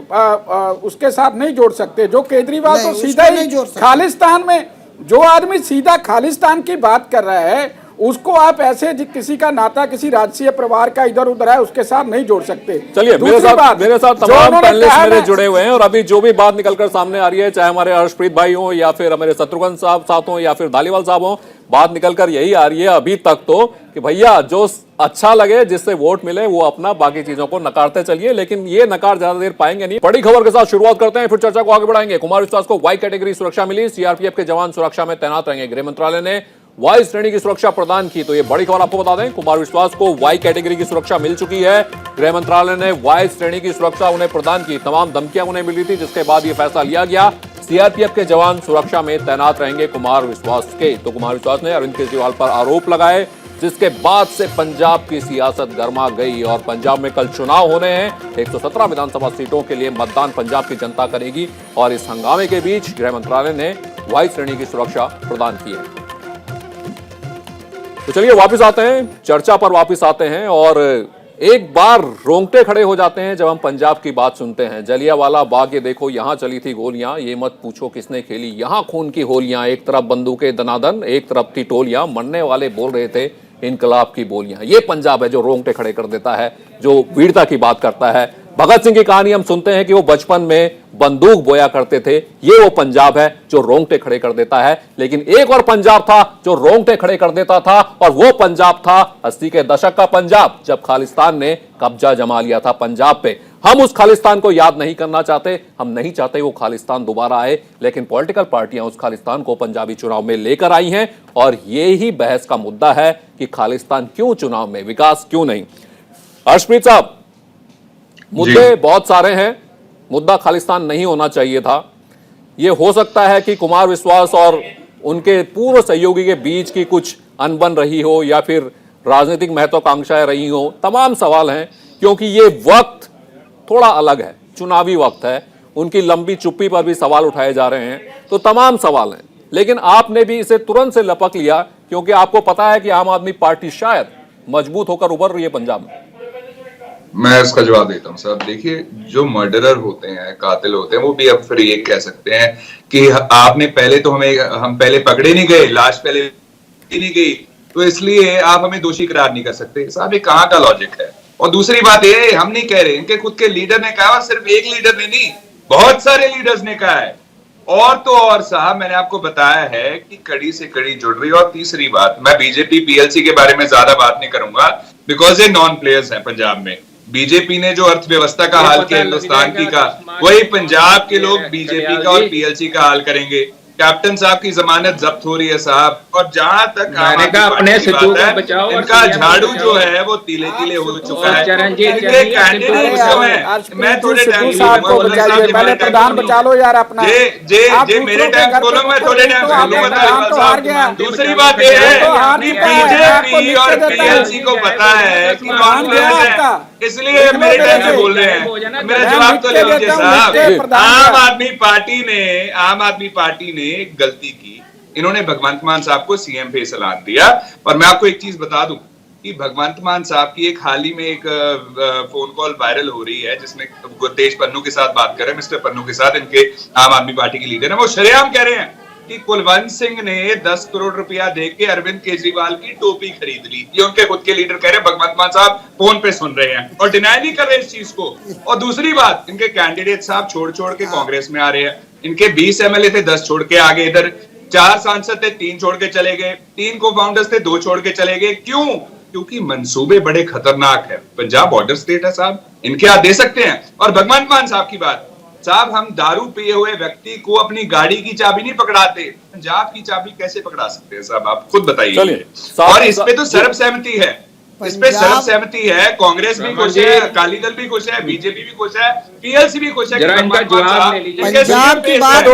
उसके साथ नहीं जोड़ सकते। जो केजरीवाल तो सीधा ही खालिस्तान में, जो आदमी सीधा खालिस्तान की बात कर रहा है, उसको आप ऐसे किसी का नाता किसी राजसीय परिवार का इधर उधर है उसके साथ नहीं जोड़ सकते। चलिए, मेरे साथ तमाम पैनलिस्ट मेरे जुड़े हुए हैं और अभी जो भी बात निकलकर सामने आ रही है, चाहे हमारे हर्षप्रीत भाई हो या फिर हमारे शत्रुघ्न साहब साथ हो या फिर दालीवाल साहब हो, बात निकलकर यही आ रही है अभी तक तो कि भैया जो अच्छा लगे, जिससे वोट मिले, वो अपना, बाकी चीजों को नकारते चलिए, लेकिन ये नकार ज्यादा देर पाएंगे नहीं। बड़ी खबर के साथ शुरुआत करते हैं, फिर चर्चा को आगे बढ़ाएंगे। कुमार विश्वास को वाई कैटेगरी सुरक्षा मिली, सीआरपीएफ के जवान सुरक्षा में तैनात रहेंगे। गृह मंत्रालय ने वाई श्रेणी की सुरक्षा प्रदान की, तो ये बड़ी खबर आपको बता दें, कुमार विश्वास को वाई कैटेगरी की सुरक्षा मिल चुकी है। गृह मंत्रालय ने वाई श्रेणी की सुरक्षा उन्हें प्रदान की। तमाम धमकियां उन्हें मिली थी, जिसके बाद ये फैसला लिया गया। सीआरपीएफ के जवान सुरक्षा में तैनात रहेंगे कुमार विश्वास के। तो कुमार विश्वास ने अरविंद केजरीवाल पर आरोप लगाए, जिसके बाद से पंजाब की सियासत गर्मा गई और पंजाब में कल चुनाव होने हैं। 117 विधानसभा सीटों के लिए मतदान पंजाब की जनता करेगी और इस हंगामे के बीच गृह मंत्रालय ने वाई श्रेणी की सुरक्षा प्रदान की है। तो चलिए वापस आते हैं, चर्चा पर वापस आते हैं। और एक बार रोंगटे खड़े हो जाते हैं जब हम पंजाब की बात सुनते हैं। जलियांवाला बाग, ये देखो यहां चली थी गोलियां, ये मत पूछो किसने खेली यहां खून की होलियां। एक तरफ बंदूकें दनादन, एक तरफ थी टोलियां, मरने वाले बोल रहे थे इनकलाब की बोलियां। ये पंजाब है जो रोंगटे खड़े कर देता है, जो वीरता की बात करता है। भगत सिंह की कहानी हम सुनते हैं कि वो बचपन में बंदूक बोया करते थे। ये वो पंजाब है जो रोंगटे खड़े कर देता है। लेकिन एक और पंजाब था जो रोंगटे खड़े कर देता था, और वो पंजाब था 80 के दशक का पंजाब, जब खालिस्तान ने कब्जा जमा लिया था पंजाब पे। हम उस खालिस्तान को याद नहीं करना चाहते, हम नहीं चाहते वो खालिस्तान दोबारा आए, लेकिन पॉलिटिकल पार्टियां उस खालिस्तान को पंजाबी चुनाव में लेकर आई हैं। और ये ही बहस का मुद्दा है कि खालिस्तान क्यों चुनाव में, विकास क्यों नहीं। हर्षप्रीत साहब, मुद्दे बहुत सारे हैं, मुद्दा खालिस्तान नहीं होना चाहिए था। यह हो सकता है कि कुमार विश्वास और उनके पूर्व सहयोगी के बीच की कुछ अनबन रही हो, या फिर राजनीतिक महत्वाकांक्षाएं रही हो। तमाम सवाल हैं, क्योंकि ये वक्त थोड़ा अलग है, चुनावी वक्त है। उनकी लंबी चुप्पी पर भी सवाल उठाए जा रहे हैं, तो तमाम सवाल हैं। लेकिन आपने भी इसे तुरंत से लपक लिया, क्योंकि आपको पता है कि आम आदमी पार्टी शायद मजबूत होकर उभर रही है पंजाब में। मैं इसका जवाब देता हूँ साहब। देखिए, जो मर्डरर होते हैं, कातिल होते हैं, वो भी अब फिर ये कह सकते हैं कि आपने पहले तो हम पहले पकड़े नहीं गए, लाश पहले नहीं गई, तो इसलिए आप हमें दोषी करार नहीं कर सकते। साहब ये कहाँ का लॉजिक है। और दूसरी बात ये, हम नहीं कह रहे, इनके खुद के लीडर ने कहा, सिर्फ एक लीडर ने नहीं, बहुत सारे लीडर्स ने कहा है। और तो और साहब, मैंने आपको बताया है कि कड़ी से कड़ी जुड़ रही है। और तीसरी बात, मैं बीजेपी पीएलसी के बारे में ज्यादा बात नहीं करूंगा, बिकॉज ये नॉन प्लेयर्स हैं पंजाब में। बीजेपी ने जो अर्थव्यवस्था का हाल किया हिंदुस्तान की का, वही पंजाब के लोग बीजेपी का और पीएलसी का हाल करेंगे। कैप्टन साहब की जमानत जब्त हो रही है साहब। और जहां तक अपने इनका झाड़ू जो है वो तीले तीले हो चुका है। इनके कैंडिडेट जो है, मैं थोड़े टाइम प्रधान बचा लो यार अपना। जे मेरे टाइम बोलो, मैं थोड़े टाइम बोलूंगा। दूसरी बात ये है कि बीजेपी और पीएलसी को पता है कि नॉन प्लेयर्स है, इसलिए मेरे टाइम में बोल रहे हैं। मेरा जवाब तो ले लीजिए साहब। आम आदमी पार्टी ने एक गलती की, इन्होंने भगवंत मान साहब को सीएम पे ऐलान दिया। और मैं आपको एक चीज बता दूं कि भगवंत मान साहब की एक हाल ही में एक फोन कॉल वायरल हो रही है, जिसमें गुरतेज पन्नू के साथ बात कर रहे हैं, मिस्टर पन्नू के साथ, इनके आम आदमी पार्टी के लीडर है। वो शरेआम कह रहे हैं कि कुलवंत सिंह ने 10 करोड़ रुपया देके अरविंद केजरीवाल की टोपी खरीद ली। ये उनके खुद के लीडर कह रहे हैं, भगवंत मान साहब फोन पे सुन रहे हैं और डिनाई नहीं कर रहे इस चीज को। और दूसरी बात, इनके कैंडिडेट साहब छोड़ छोड़ के कांग्रेस में आ रहे हैं। इनके 20 एमएलए थे, 10 छोड़ के आगे, इधर 4 सांसद थे, 3 छोड़ के चले गए, 3 को फाउंडर्स थे, 2 छोड़ के चले गए। क्यों? क्योंकि मंसूबे बड़े खतरनाक है। पंजाब बॉर्डर स्टेट है साहब, इनके हाथ दे सकते हैं। और भगवंत मान साहब की बात, साहब हम दारू पिए हुए व्यक्ति को अपनी गाड़ी की चाबी नहीं पकड़ाते, पंजाब की चाबी कैसे पकड़ा सकते हैं साहब, आप खुद बताइए। और इस पे तो सर्वसहमति है, इस पे सर्वसहमति है। कांग्रेस भी खुश है, अकाली दल भी खुश है, बीजेपी भी खुश है, पीएलसी भी खुश है। पंजाब की बात नहीं, पंजाब की बात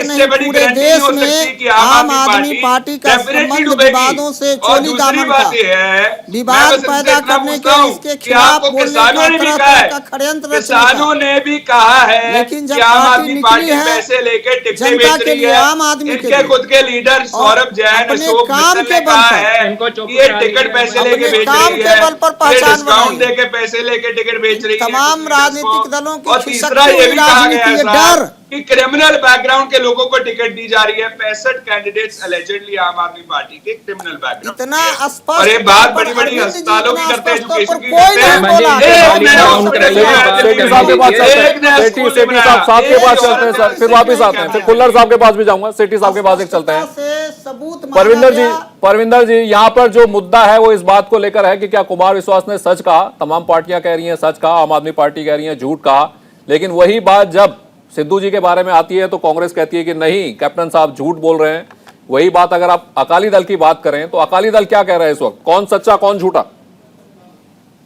नहीं, पूरे देश में आम आदमी पार्टी का संबंध विवादों से चोली दामन का विवाद पैदा करने के इसके खिलाफ बोलने का तरह का षड्यंत्र किसानों ने भी कहा है, लेकिन जब आम पार्टी आदमी निकली पार्टी है पैसे लेके टिकटें जनता बेच के रही लिए, है। आम आदमी के इनके लिए खुद के लीडर सौरभ जैन, अशोक मित्तल ने कहा है ये टिकट पैसे लेके बेच रही है, डिस्काउंट देके पैसे लेके टिकट बेच रही है तमाम राजनीतिक दलों की और तीसरा ये भी कहा गया है साहब कि क्रिमिनल बैकग्राउंड के लोगों को टिकट दी जा रही है। 65 कैंडिडेट्स अलेजेडली आम आदमी पार्टी के क्रिमिनल बैकग्राउंड। इतना स्पष्ट, और ये बात बड़ी बड़ी अस्पतालों की करते हैं, एजुकेशन की कोई नहीं बोला। साहब के पास चलते हैं सर, फिर वापिस आते हैं, फिर खुल्लर साहब के पास भी जाऊंगा, सेठी साहब के पास एक चलते हैं। परविंदर जी, यहाँ पर जो मुद्दा है वो इस बात को लेकर है कि क्या कुमार विश्वास ने सच कहा, तमाम पार्टियां कह रही हैं सच कहा, आम आदमी पार्टी कह रही है झूठ कहा, लेकिन वही बात जब सिद्धू जी के बारे में आती है तो कांग्रेस कहती है कि नहीं कैप्टन साहब झूठ बोल रहे हैं। वही बात अगर आप अकाली दल की बात करें तो अकाली दल क्या कह रहे हैं इस वक्त, कौन सच्चा कौन झूठा?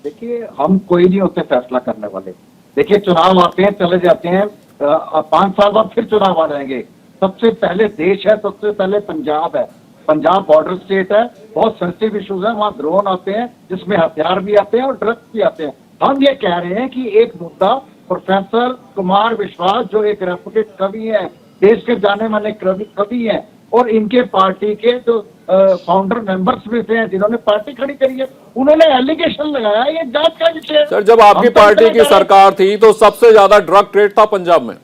देखिए, हम कोई नहीं होते फैसला करने वाले। देखिए, चुनाव आते हैं चले जाते हैं, 5 साल बाद फिर चुनाव आ जाएंगे। सबसे पहले देश है, सबसे पहले पंजाब है। पंजाब बॉर्डर स्टेट है, बहुत सेंसिटिव इश्यूज है, वहां ड्रोन आते हैं जिसमें हथियार भी आते हैं और ड्रग्स भी आते हैं। हम ये कह रहे हैं कि एक मुद्दा, प्रोफेसर कुमार विश्वास जो एक रेपुटेड कवि है, देश के जाने माने कवि हैं, और इनके पार्टी के जो फाउंडर मेंबर्स में से हैं जिन्होंने पार्टी खड़ी करी है, उन्होंने एलिगेशन लगाया, ये जांच का विषय है। सर, जब आपकी हम तो पार्टी इतना की कह रहे हैं। सरकार थी तो सबसे ज्यादा ड्रग ट्रेड था पंजाब में।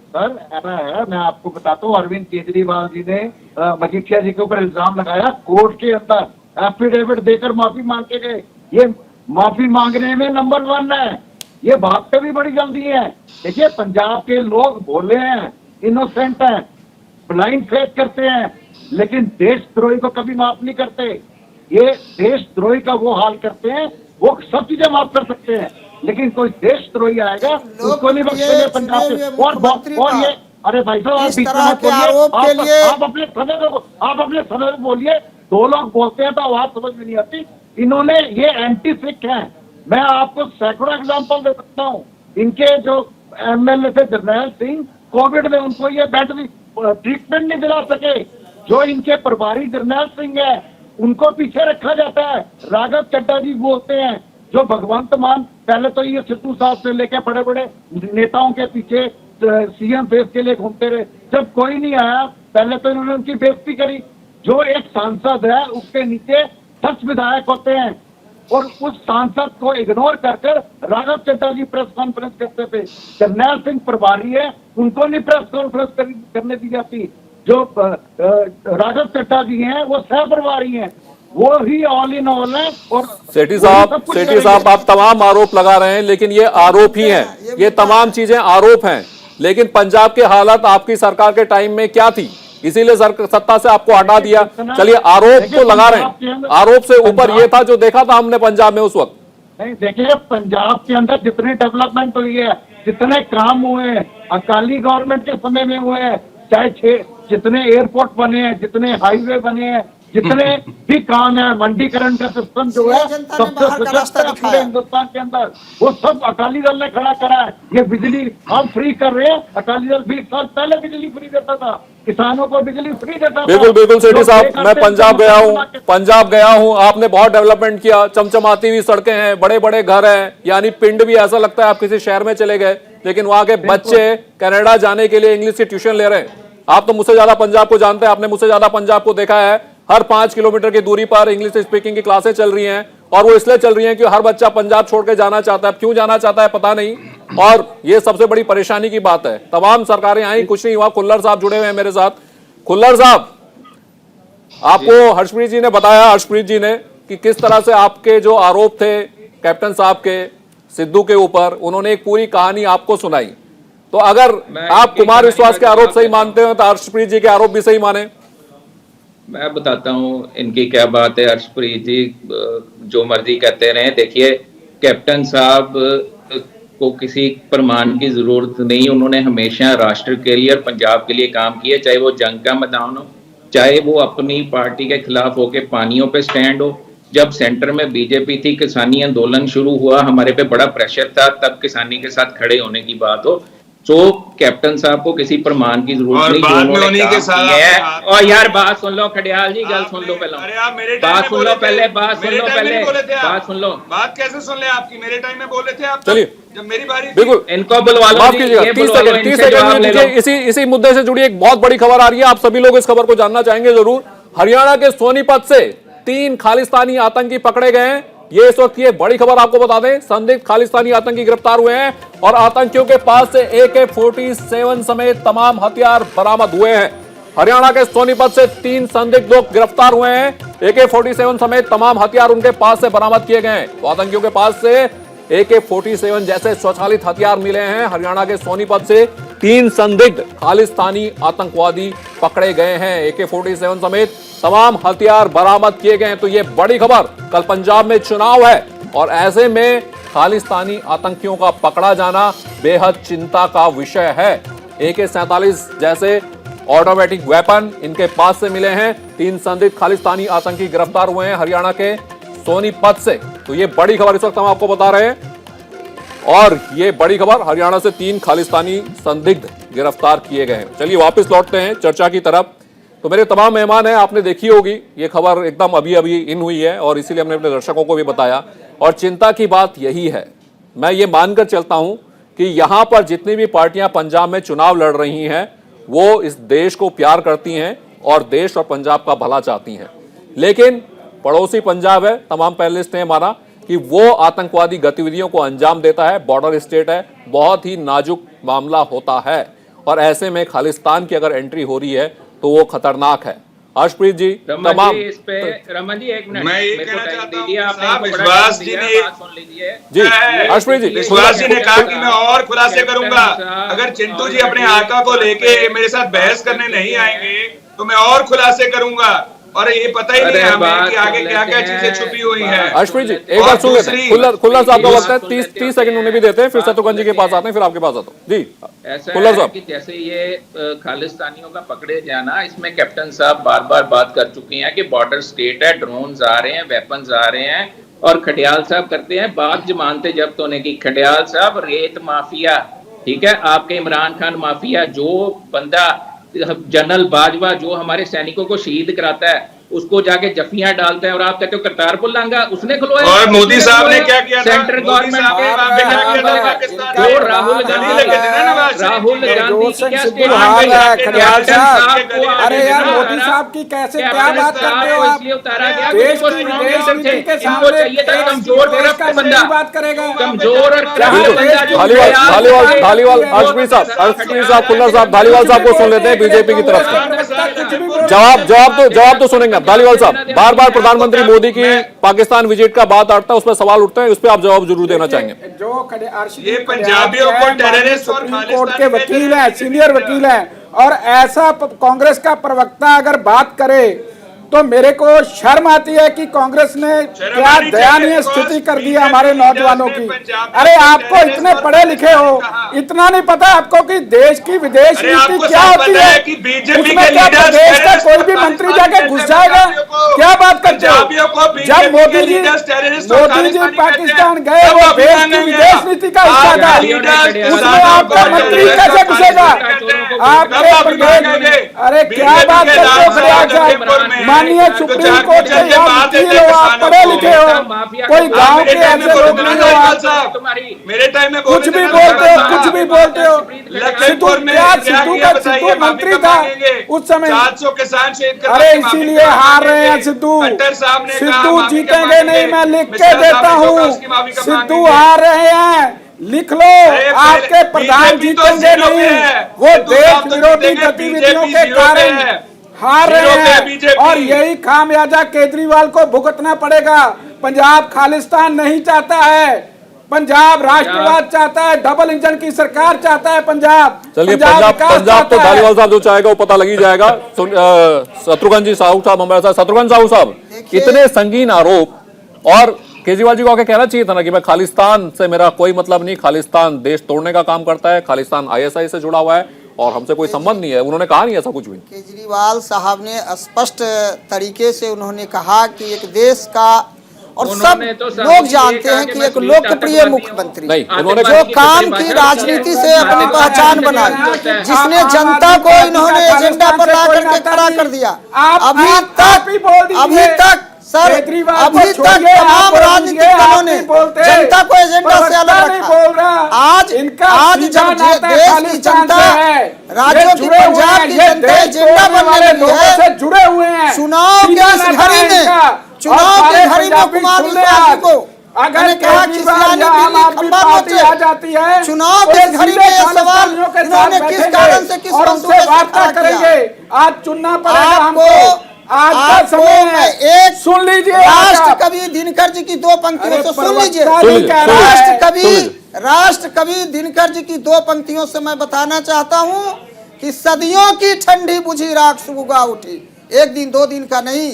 सर ऐसा है, मैं आपको बताता हूँ, अरविंद केजरीवाल जी ने मजीठिया जी के ऊपर इल्जाम लगाया, कोर्ट के अंदर एफिडेविट देकर माफी मांग के गए। ये माफी मांगने में नंबर 1 है, ये बात पे भी बड़ी जल्दी है। देखिए पंजाब के लोग भोले हैं, इनोसेंट हैं, ब्लाइंड फेथ करते हैं, लेकिन देशद्रोही को कभी माफ नहीं करते। ये देशद्रोही का वो हाल करते हैं, वो सब चीजें माफ कर सकते हैं, लेकिन कोई देशद्रोही आएगा उसको नहीं बख्शेंगे पंजाब से। और ये अरे भाई साहब, आप इस बीच में तरह मत के आरोप के बोलिए, लिए- आप अपने समय में बोलिए। 2 लोग बोलते हैं तो आवाज समझ में नहीं आती। इन्होंने ये एंटी सिख है, मैं आपको सैकड़ों एग्जाम्पल दे सकता हूँ। इनके जो एमएलए थे जरनैल सिंह, कोविड में उनको ये बेड ट्रीटमेंट नहीं दिला सके। जो इनके प्रभारी जरनैल सिंह है, उनको पीछे रखा जाता है। राघव चड्ढा जी बोलते हैं, जो भगवंत मान, पहले तो ये सिद्धू साहब से लेके बड़े बड़े नेताओं के पीछे सीएम फेस के लिए घूमते रहे। जब कोई नहीं आया, पहले तो इन्होंने उनकी बेइज्जती करी। जो एक सांसद है, उसके नीचे 10 विधायक होते हैं, और उस सांसद को इग्नोर कर राघव चड्ढा जी प्रेस कॉन्फ्रेंस करते थे। जरनैल सिंह प्रभारी है, उनको नहीं प्रेस कॉन्फ्रेंस करने दी जाती। जो राघव चड्ढा जी हैं, वो सह प्रभारी हैं, वो ही ऑल इन ऑल है। और सेठी वो साहब, सब कुछ सेठी करेंगे। साहब, आप तमाम आरोप लगा रहे हैं, लेकिन ये आरोप ही हैं, ये तमाम चीजें आरोप हैं। लेकिन पंजाब के हालत आपकी सरकार के टाइम में क्या थी, इसीलिए सत्ता से आपको हटा दिया। चलिए, आरोप तो लगा रहे हैं, आरोप से ऊपर ये था जो देखा था हमने पंजाब में उस वक्त। नहीं, देखिए पंजाब के अंदर जितनी डेवलपमेंट हुई है, जितने काम हुए हैं, अकाली गवर्नमेंट के समय में हुए हैं, चाहे जितने एयरपोर्ट बने हैं, जितने हाईवे बने हैं, जितने भी काम है, मंडीकरण का सिस्टम जो है जनता ने सबसे बाहर का रास्ता सशक्त है पूरे दिखाया। हिंदुस्तान के अंदर, वो सब अकाली दल ने खड़ा करा है। ये बिजली हम फ्री कर रहे हैं, अकाली दल 20 साल पहले बिजली फ्री देता था, किसानों को बिजली फ्री देता था। बिल्कुल बिल्कुल सेठी जो साहब, बेकार मैं थे, पंजाब उनको गया हूँ, बना के- पंजाब गया हूँ, आपने बहुत डेवलपमेंट किया, चमचमाती हुई सड़कें हैं, बड़े बड़े घर हैं, यानी पिंड भी ऐसा लगता है आप किसी शहर में चले गए। लेकिन वहां के बच्चे कनाडा जाने के लिए इंग्लिश की ट्यूशन ले रहे हैं। आप तो मुझसे ज्यादा पंजाब को जानते हैं, आपने मुझसे ज्यादा पंजाब को देखा है। हर 5 किलोमीटर की दूरी पर इंग्लिश स्पीकिंग की क्लासें चल रही हैं, और वो इसलिए चल रही हैं कि हर बच्चा पंजाब छोड़ के जाना चाहता है। क्यों जाना चाहता है पता नहीं, और ये सबसे बड़ी परेशानी की बात है। तमाम सरकारें आई, कुछ नहीं हुआ। खुल्लर साहब जुड़े हुए हैं मेरे साथ। खुल्लर साहब, आपको हर्षप्रीत जी ने बताया, हर्षप्रीत जी ने, कि किस तरह से आपके जो आरोप थे कैप्टन साहब के सिद्धू के ऊपर, उन्होंने एक पूरी कहानी आपको सुनाई। तो अगर आप कुमार विश्वास के आरोप सही मानते हो तो हर्षप्रीत जी के आरोप भी सही माने। मैं बताता हूँ इनकी क्या बात है। हर्षप्रीत जी जो मर्जी कहते रहे, देखिए कैप्टन साहब को किसी प्रमाण की जरूरत नहीं। उन्होंने हमेशा राष्ट्र के लिए और पंजाब के लिए काम किया, चाहे वो जंग का मैदान हो, चाहे वो अपनी पार्टी के खिलाफ होके पानियों पे स्टैंड हो। जब सेंटर में बीजेपी थी, किसानी आंदोलन शुरू हुआ, हमारे पे बड़ा प्रेशर था, तब किसानी के साथ खड़े होने की बात हो। तो कैप्टन साहब को किसी प्रमाण की जरूरत नहीं, जो उन्होंने काम किया है। और यार बात सुन लो खड़ियाल जी, गल सुन लो पहले, बात सुन लो पहले, बात सुन लो पहले, बात सुन लो। बात कैसे सुन ले आपकी? मेरे टाइम में बोले थे आप। चलिए, जब मेरी बारी बिल्कुल, इनको बुलवा लो, माफ कीजिएगा, 30 सेकंड। इसी मुद्दे से जुड़ी एक बहुत बड़ी खबर आ रही है, आप सभी लोग इस खबर को जानना चाहेंगे जरूर। हरियाणा के सोनीपत से 3 खालिस्तानी आतंकी पकड़े गए हैं। ये इस वक्त ये बड़ी खबर आपको बता दें, संदिग्ध खालिस्तानी आतंकी गिरफ्तार हुए हैं, और आतंकियों के पास से AK-47 समेत तमाम हथियार बरामद हुए हैं। हरियाणा के सोनीपत से 3 संदिग्ध लोग गिरफ्तार हुए हैं। AK-47 समेत तमाम हथियार उनके पास से बरामद किए गए हैं। तो आतंकियों के पास से AK-47 जैसे स्वचालित हथियार मिले हैं। हरियाणा के सोनीपत से 3 संदिग्ध खालिस्तानी आतंकवादी पकड़े गए हैं। AK-47 समेत तमाम हथियार बरामद किए गए हैं। तो ये बड़ी खबर, कल पंजाब में चुनाव है, और ऐसे में खालिस्तानी आतंकियों का पकड़ा जाना बेहद चिंता का विषय है। AK-47 जैसे ऑटोमेटिक वेपन इनके पास से मिले हैं। 3 संदिग्ध खालिस्तानी आतंकी गिरफ्तार हुए हैं हरियाणा के सोनीपत से। तो ये बड़ी खबर इस वक्त हम आपको बता रहे हैं, और ये बड़ी खबर, हरियाणा से 3 खालिस्तानी संदिग्ध गिरफ्तार किए गए हैं। चलिए वापस लौटते हैं चर्चा की तरफ। तो मेरे तमाम मेहमान हैं, आपने देखी होगी ये खबर एकदम अभी अभी इन हुई है, और इसीलिए हमने अपने दर्शकों को भी बताया। और चिंता की बात यही है, मैं ये मानकर चलता हूं कि यहां पर जितनी भी पार्टियां पंजाब में चुनाव लड़ रही हैं, वो इस देश को प्यार करती हैं, और देश और पंजाब का भला चाहती हैं, लेकिन पड़ोसी पंजाब है, तमाम पैनलिस्ट ने माना कि वो आतंकवादी गतिविधियों को अंजाम देता है, बॉर्डर स्टेट है, बहुत ही नाजुक मामला होता है और ऐसे में खालिस्तान की अगर एंट्री हो रही है तो वो खतरनाक है। हर्षप्रीत जी, तमाम इस पे रमन जी एक मिनट मैं ये मेरे को कहना टाइम चाहता हूं दीजिए, आपने साहब, इनको बड़ा विश्वास टाइम जी दिया, ने- बात सुन लीजिए जी हर्षप्रीत जी, विश्वास जी ने कहा कि मैं और खुलासे करूंगा। अगर चिंटू जी अपने आका को लेके मेरे साथ बहस करने नहीं आएंगे तो मैं और खुलासे करूंगा और ये पता ही नहीं हमें कि आगे क्या क्या चीजें छुपी हुई हैं। हर्षप्रीत जी एक बार सुन लेते हैं, खुल्लर साहब का वक्त है, 30 सेकंड उन्हें भी देते हैं, फिर शत्रुघ्न जी के पास आते हैं, फिर आपके पास आता हूं जी। ऐसा खुल्लर है साहब, कि जैसे ये खालिस्तानियों का पकड़े जाना, इसमें कैप्टन साहब बार बार बात कर चुके हैं कि बॉर्डर स्टेट है, ड्रोन्स आ रहे हैं, वेपन्स आ रहे हैं, और खडियाल साहब करते हैं बात जमानते जब्त होने की। खडियाल साहब रेत माफिया, ठीक है, आपके इमरान खान माफिया, जो बंदा जनरल बाजवा जो हमारे सैनिकों को शहीद कराता है उसको जाके जफियां डालता है, और आप कहते हो करतारपुर लांघा उसने खुलवाया। और मोदी साहब ने क्या किया था? सेंट्रल गवर्नमेंट मोदी साहब ने क्या किया था पाकिस्तान जो में? राहुल गांधी लेके देना ना बात। राहुल गांधी की क्या सिद्धू हाल है, खडियाल साहब। अरे यार कैप्टन मोदी साहब की कैसे क्या बात करते हो आप? इसलिए उतारा गया देश कि वो की strong विदेश leader नीति थे। के इनको सामने चाहिए था कमजोर देश तरफ का का बंदा, बात करेगा। कमजोर और बिल्कुल, धालीवाल साहब, खुल्लर साहब, धालीवाल साहब को सुन लेते हैं बीजेपी की तरफ से। जवाब तो सुनेंगे आप। धालीवाल साहब, बार बार प्रधानमंत्री मोदी की पाकिस्तान विजिट का बात आता है, उस पर सवाल उठते हैं, उस पर आप जवाब जरूर देना चाहेंगे। जो ये पंजाबियों को टेररिस्ट और सुप्रीम कोर्ट के खालिस्तानी वकील हैं, सीनियर वकील हैं, और ऐसा कांग्रेस का प्रवक्ता अगर बात करे तो मेरे को शर्म आती है कि कांग्रेस ने क्या दयनीय स्थिति कर दी है हमारे नौजवानों की। अरे आपको इतने पढ़े लिखे हो, इतना नहीं पता आपको कि देश की विदेश नीति क्या होती है? उसमें क्या प्रदेश का कोई भी मंत्री जाके घुस जाएगा? क्या बात करते हो? जब मोदी जी पाकिस्तान गए, वो देश की विदेश नीति का हिस्सा था, उसमें आपका मंत्री कैसे घुसेगा? आपके प्रदेश, अरे क्या बात करते हो खडियाल साहब? माननीय सुप्रीम कोर्ट के वकील हो, आप पढ़े लिखे हो, कोई गांव के ऐसे लोग नहीं हो आप। मेरे टाइम में कुछ भी बोलते हो, कुछ भी बोलते हो। सिद्धू मंत्री था उस समय। 700 किसान शहीद अरे इसीलिए हार रहे हैं सिद्धू जीतेंगे नहीं, मैं लिख के देता हूँ, सिद्धू हार रहे हैं, लिख लो। आपके प्रधान जीतेंगे नहीं, वो देश विरोधी गतिविधियों के कारण हार रहे हैं, और यही खामियाजा केजरीवाल को भुगतना पड़ेगा। पंजाब खालिस्तान नहीं चाहता है, पंजाब राष्ट्रवाद चाहता है, डबल इंजन की सरकार चाहता है पंजाब। चलिए, पंजाब तो धालीवाल साहब जो चाहेगा वो पता लगी जाएगा। शत्रुघ्न जी साहू साहब हमारे साथ। शत्रुघ्न साहू साहब, इतने संगीन आरोप, और केजरीवाल जी को आके कहना चाहिए था ना कि मैं खालिस्तान से मेरा कोई मतलब नहीं, खालिस्तान देश तोड़ने का काम करता है, खालिस्तान ISI से जुड़ा हुआ है और हमसे कोई संबंध नहीं है। उन्होंने कहा नहीं ऐसा कुछ भी। केजरीवाल साहब ने स्पष्ट तरीके से उन्होंने कहा कि एक देश का, और सब लोग जानते हैं कि एक लोकप्रिय मुख्यमंत्री जो काम की राजनीति से अपनी पहचान बनाई, जिसने जनता को इन्होंने एजेंडा पर ला करके खड़ा कर दिया। अभी तक सर, अभी तक तमाम राजनीतिक दलों ने जनता को एजेंडा से अलग रखा। आज जब देश की जनता, राज्यों की, पंजाब की जनता एजेंडा बनने लगी है, जुड़े हुए हैं। चुनाव के इस घड़ी में कुमार विश्वास को अगर कहा कि आ जाती है, चुनाव के घड़ी में ये सवाल इन्होंने किस कारण से किस उनसे वार्ता करेंगे। आज चुनना पड़ेगा हमको। आज का समय है, एक सुन लीजिए, राष्ट्र कवि दिनकर जी की 2 पंक्तियों से सुन लीजिए। राष्ट्र कवि दिनकर जी की 2 पंक्तियों से मैं बताना चाहता हूँ कि सदियों की ठंडी बुझी राख सुबुगा उठी। एक दिन 2 दिन का नहीं,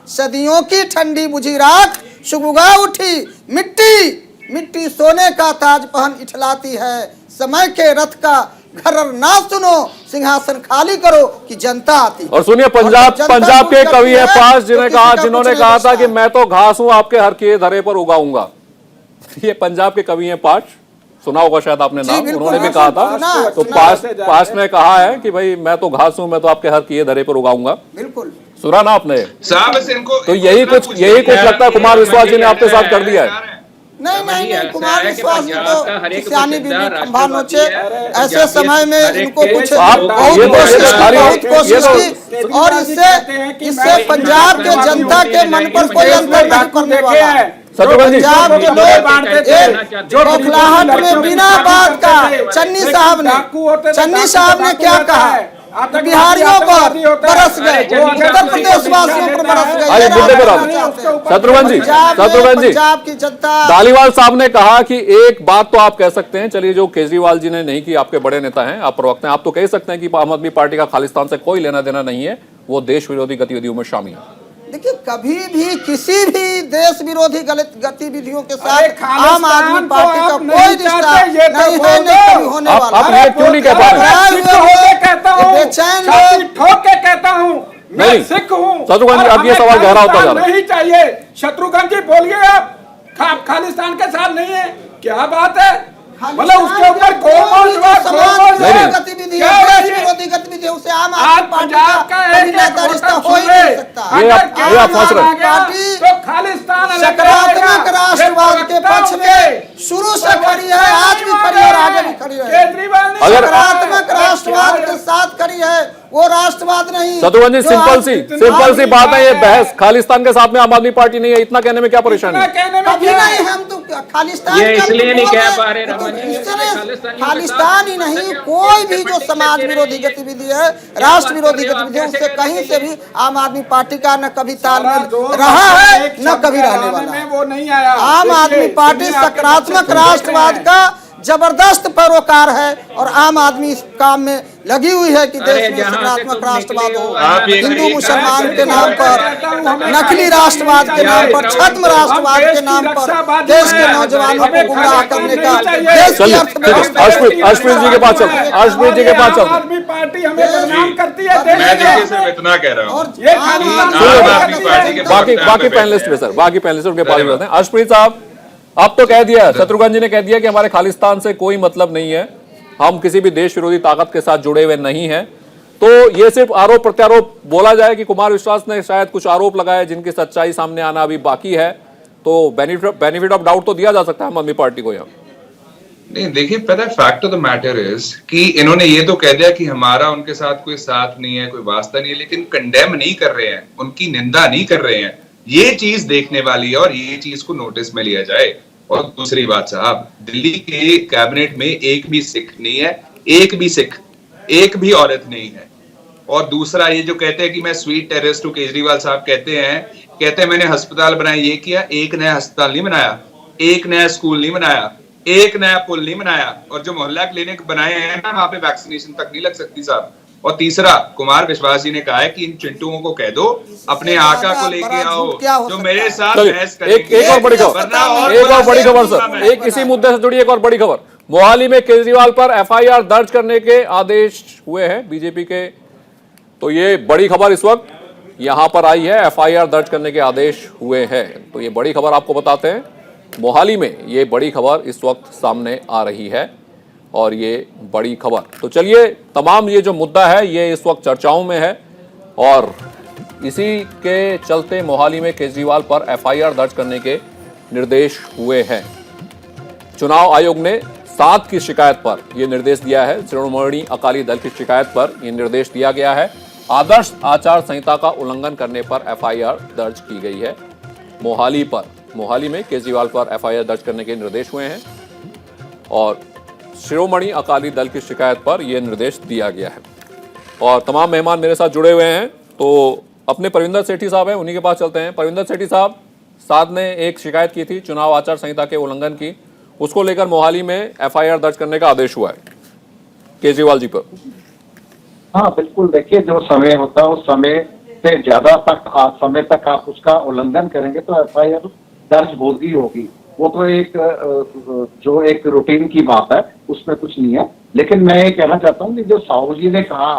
सदियों की ठंडी बुझी राख सुबुगा उठी। मिट्टी सोने का ताज पहन इठलाती है, समय के रथ का घर ना सुनो, सिंहासन खाली करो कि जनता आती। और सुनिए, पंजाब के कवि है पास जिन्होंने कहा था कि मैं तो घास हूं आपके हर किए धरे पर उगाऊंगा। ये पंजाब के कवि हैं पास, सुना होगा शायद आपने नाम, उन्होंने भी कहा था। तो पास ने कहा है कि भाई मैं तो घास हूं, मैं तो आपके हर किए धरे पर उगाऊंगा। बिल्कुल सुना ना आपने? साहब इनको तो यही कुछ लगता है कुमार विश्वास जी ने आपके साथ कर दिया है। नहीं, कुमार विश्वास जी तो सियानी बीवी खंभा नोचे। ऐसे समय में इनको कुछ बहुत कोशिश की और इससे पंजाब के जनता के मन पर कोई असर नहीं पड़ने वाला है। पंजाब के लोग जो बौखलाहट में बिना बात का चन्नी साहब ने क्या कहा, बिहारियों पर बरस गए, उत्तर प्रदेश वासियों पर बरस गए। शत्रुघ्न जी, पंजाब की जनता, धालीवाल साहब ने कहा कि एक बात तो आप कह सकते हैं, चलिए जो केजरीवाल जी ने नहीं की, आपके बड़े नेता हैं, आप प्रवक्ता हैं, आप तो कह सकते हैं कि आम आदमी पार्टी का खालिस्तान से कोई लेना देना नहीं है, वो देश विरोधी गतिविधियों में शामिल है। देखिए, कभी भी किसी भी देश विरोधी गतिविधियों के साथ आम आदमी पार्टी का कोई रिश्ता नहीं है, नहीं कभी होने वाला। आप ये क्यों नहीं कह पा रहे? बेचैन लोग, ठोक के कहता हूँ, मैं सिख हूँ। शत्रुघ्न जी, अब ये सवाल गहरा होता जा रहा है। नहीं चाहिए। शत्रुघ्न जी बोलिए, आप खालिस्तान के साथ नहीं है, क्या बात है? मतलब उसके ऊपर गतिविधि गतिविधियों से आम आदमी पार्टी का रिश्ता हो ही नहीं सकता। तो खालिस्तान सकारात्मक राष्ट्रवाद के पक्ष में शुरू से खड़ी है, आज भी खड़ी है और आगे भी खड़ी है। केजरीवाल ने सकारात्मक राष्ट्रवाद के साथ खड़ी है, वो राष्ट्रवाद नहीं। शत्रुघ्न जी, सिंपल सी बात है, ये बहस खालिस्तान के साथ में आम आदमी पार्टी नहीं है, इतना कहने में क्या परेशानी है? कभी नहीं, हम तो खालिस्तान ये इसलिए नहीं कह पा रहे, खालिस्तान ही नहीं, कोई भी जो समाज विरोधी गतिविधि है, राष्ट्र विरोधी गतिविधि है, उससे कहीं से भी आम आदमी पार्टी का न कभी तालमेल रहा है न कभी रहने वाला है। वो नहीं आया। आम आदमी पार्टी सकारात्मक राष्ट्रवाद का जबरदस्त पैरोकार है और आम आदमी इस काम में लगी हुई है कि देश में सकारात्मक राष्ट्रवाद हो। हिंदू मुसलमान के नाम पर, नकली राष्ट्रवाद के नाम पर, छद्म राष्ट्रवाद के नाम पर देश के नौजवानों को गुमराह करने का, देश की अर्थव्यवस्था। अर्शप्रीत जी के पास चलते हैं, अर्शप्रीत जी के पास चलते हैं। आदमी पार्टी हमें बदनाम करती है। मैं देखिए सिर्फ इतना कह रहा हूँ, बाकी पैनलिस्ट में सर, बाकी पैनलिस्ट उनके पास जाते हैं। अर्शप्रीत साहब, अब तो कह दिया, शत्रुघ्न जी ने कह दिया कि हमारे खालिस्तान से कोई मतलब नहीं है, हम किसी भी देश विरोधी ताकत के साथ जुड़े हुए नहीं हैं। तो ये सिर्फ आरोप प्रत्यारोप बोला जाए कि कुमार विश्वास ने शायद कुछ आरोप लगाए जिनकी सच्चाई सामने आना अभी बाकी है, तो बेनिफिट ऑफ डाउट तो दिया जा सकता है आम आदमी पार्टी को यहाँ। नहीं, देखिए, पता fact of the matter is कि इन्होंने ये तो कह दिया कि हमारा उनके साथ कोई साथ नहीं है, कोई वास्ता नहीं है, लेकिन कंडेम नहीं कर रहे हैं, उनकी निंदा नहीं कर रहे हैं। ये चीज देखने वाली है और ये चीज को नोटिस में लिया जाए। और दूसरी बात साहब, दिल्ली के कैबिनेट में एक भी सिख नहीं है, एक भी औरत नहीं है। और दूसरा, ये जो कहते हैं कि मैं स्वीट टेररिस्ट हूं, केजरीवाल साहब कहते हैं मैंने अस्पताल बनाए, ये किया, एक नया अस्पताल नहीं बनाया, एक नया स्कूल नहीं बनाया, एक नया पुल नहीं बनाया, और जो मोहल्ला क्लिनिक बनाए हैं ना, वहां पे वैक्सीनेशन तक नहीं लग सकती साहब। और तीसरा, कुमार विश्वास जी ने कहा है कि इन चिंटुओं को कह दो अपने आका को लेके आओ जो मेरे साथ बहस करेंगे। एक और बड़ी खबर सर, एक इसी मुद्दे से जुड़ी एक और बड़ी खबर। मोहाली में केजरीवाल पर एफआईआर दर्ज करने के आदेश हुए हैं बीजेपी के, तो ये बड़ी खबर इस वक्त यहां पर आई है, एफआईआर दर्ज करने के आदेश हुए हैं। तो ये बड़ी खबर आपको बताते हैं, मोहाली में ये बड़ी खबर इस वक्त सामने आ रही है और ये बड़ी खबर। तो चलिए, तमाम ये जो मुद्दा है ये इस वक्त चर्चाओं में है और इसी के चलते मोहाली में केजरीवाल पर एफआईआर दर्ज करने के निर्देश हुए हैं। चुनाव आयोग ने 7 की शिकायत पर यह निर्देश दिया है, शिरोमणि अकाली दल की शिकायत पर यह निर्देश दिया गया है। आदर्श आचार संहिता का उल्लंघन करने पर एफआईआर दर्ज की गई है मोहाली में केजरीवाल पर एफआईआर दर्ज करने के निर्देश हुए हैं और शिरोमणि अकाली दल की शिकायत पर यह निर्देश दिया गया है। और तमाम मेहमान मेरे साथ जुड़े हुए हैं, तो अपने परविंदर सेठी साहब हैं, उन्हीं के पास चलते हैं। परविंदर सेठी साहब, साथ ने एक शिकायत की थी चुनाव आचार संहिता के उल्लंघन की, उसको लेकर मोहाली में एफआईआर दर्ज करने का आदेश हुआ है केजरीवाल जी पर। हाँ बिल्कुल, देखिए जो समय होता है उस समय से ज्यादा समय तक आप उसका उल्लंघन करेंगे तो एफआईआर दर्ज होगी। वो तो एक रूटीन की बात है, उसमें कुछ नहीं है। लेकिन मैं ये कहना चाहता हूँ कि जो साहू जी ने कहा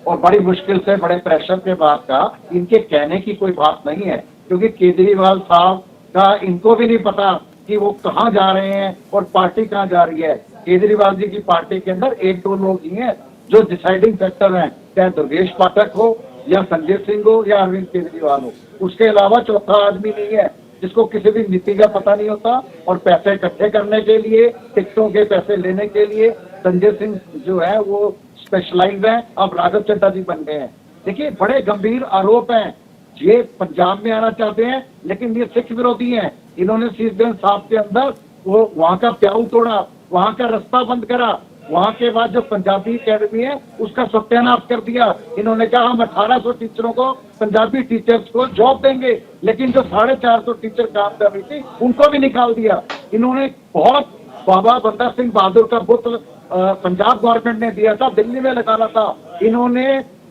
और बड़ी मुश्किल से बड़े प्रेशर के बाद कहा, इनके कहने की कोई बात नहीं है, क्योंकि केजरीवाल साहब का इनको भी नहीं पता कि वो कहाँ जा रहे हैं और पार्टी कहाँ जा रही है। केजरीवाल जी की पार्टी के अंदर 1-2 लोग ही हैं जो डिसाइडिंग फैक्टर हैं, चाहे दुर्गेश पाठक हो या संजय सिंह हो या अरविंद केजरीवाल हो, उसके अलावा चौथा आदमी नहीं है जिसको किसी भी नीति का पता नहीं होता, और पैसे इकट्ठे करने के लिए, टिकटों के पैसे लेने के लिए संजय सिंह जो है वो स्पेशलाइज है, अब राघव चड्ढा जी बन गए हैं। देखिए बड़े गंभीर आरोप हैं, ये पंजाब में आना चाहते हैं लेकिन ये सिख विरोधी हैं। इन्होंने शीशगंज साहब के अंदर वो वहां का प्याऊ तोड़ा, वहां का रास्ता बंद करा, वहां के बाद जो पंजाबी अकेडमी है उसका सत्यानाश कर दिया। इन्होंने कहा हम 1800 टीचरों को, पंजाबी टीचर्स को जॉब देंगे, लेकिन जो 450 टीचर काम कर रही थी उनको भी निकाल दिया। इन्होंने बहुत बाबा बंदा सिंह बहादुर का बुत पंजाब गवर्नमेंट ने दिया था, दिल्ली में लगाना था, इन्होंने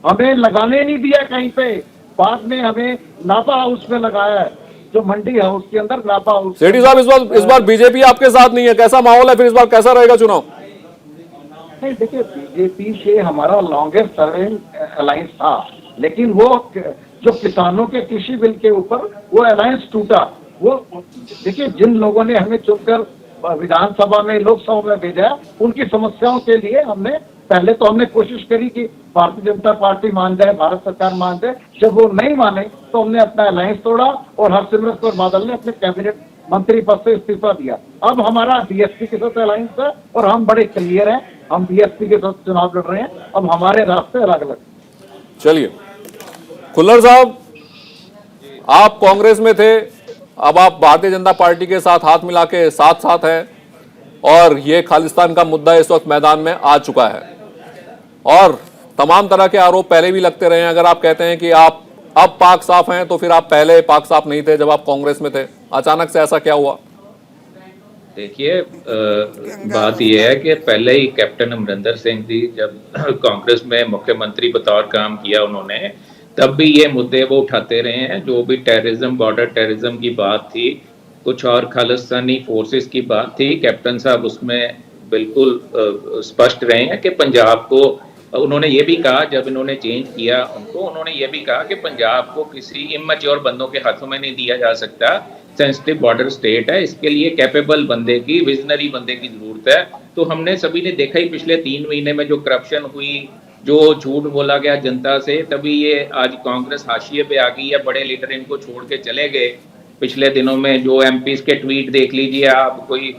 हमें लगाने नहीं दिया कहीं पे, बाद में हमें नापा हाउस में लगाया है, जो मंडी हाउस के अंदर नापा हाउस। सेठी साहब इस बार बीजेपी आपके साथ नहीं है, कैसा माहौल है फिर इस बार, कैसा रहेगा चुनाव? नहीं देखिए, बीजेपी से हमारा लॉन्गेस्ट सर्विंग अलायंस था, लेकिन वो जो किसानों के कृषि बिल के ऊपर वो अलायंस टूटा। वो देखिए जिन लोगों ने हमें चुनकर विधानसभा में, लोकसभा में भेजा, उनकी समस्याओं के लिए पहले तो हमने कोशिश करी कि भारतीय जनता पार्टी मान जाए, भारत सरकार मान जाए। जब वो नहीं माने तो हमने अपना अलायंस तोड़ा और हरसिमरत कौर बादल ने अपने कैबिनेट मंत्री पद से इस्तीफा दिया। अब हमारा बीएसपी के साथ अलायंस है और हम बड़े क्लियर हैं, हम बीएसपी के साथ चुनाव लड़ रहे हैं। अब हमारे रास्ते अलग अलग। चलिए खुल्लर साहब, आप कांग्रेस में थे, अब आप भारतीय जनता पार्टी के साथ हाथ मिला के साथ साथ है, और ये खालिस्तान का मुद्दा इस वक्त मैदान में आ चुका है, और तमाम तरह के आरोप पहले भी लगते रहे हैं। अगर आप कहते हैं कि आप अब पाक साफ हैं, तो फिर आप पहले पाक साफ नहीं थे जब आप कांग्रेस में थे, अचानक से ऐसा क्या हुआ? देखिए बात यह है कि पहले ही कैप्टन अमरिंदर सिंह जी जब कांग्रेस में मुख्यमंत्री बतौर काम किया उन्होंने, तब भी ये मुद्दे वो उठाते रहे हैं। जो भी टेररिज्म, बॉर्डर टेररिज्म की बात थी, कुछ और खालिस्तानी फोर्सेस की बात थी, कैप्टन साहब उसमें बिल्कुल स्पष्ट रहे हैं कि पंजाब को, उन्होंने ये भी कहा जब इन्होंने चेंज किया उनको, उन्होंने ये भी कहा कि पंजाब को किसी इमैच्योर बंदों के हाथों में नहीं दिया जा सकता, सेंसिटिव बॉर्डर स्टेट है, इसके लिए कैपेबल बंदे की, विजनरी बंदे की जरूरत है। तो हमने सभी ने देखा ही पिछले 3 महीने में जो करप्शन हुई, जो झूठ बोला गया जनता से, तभी ये आज कांग्रेस हाशिए पे आ गई है। बड़े लीडर इनको छोड़ के चले गए। पिछले दिनों में जो एमपीज के ट्वीट देख लीजिए आप, कोई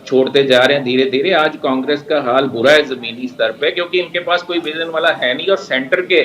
छोड़ते जा रहे हैं धीरे धीरे। आज कांग्रेस का हाल बुरा है जमीनी स्तर पे, क्योंकि इनके पास कोई विजन वाला है नहीं, और सेंटर के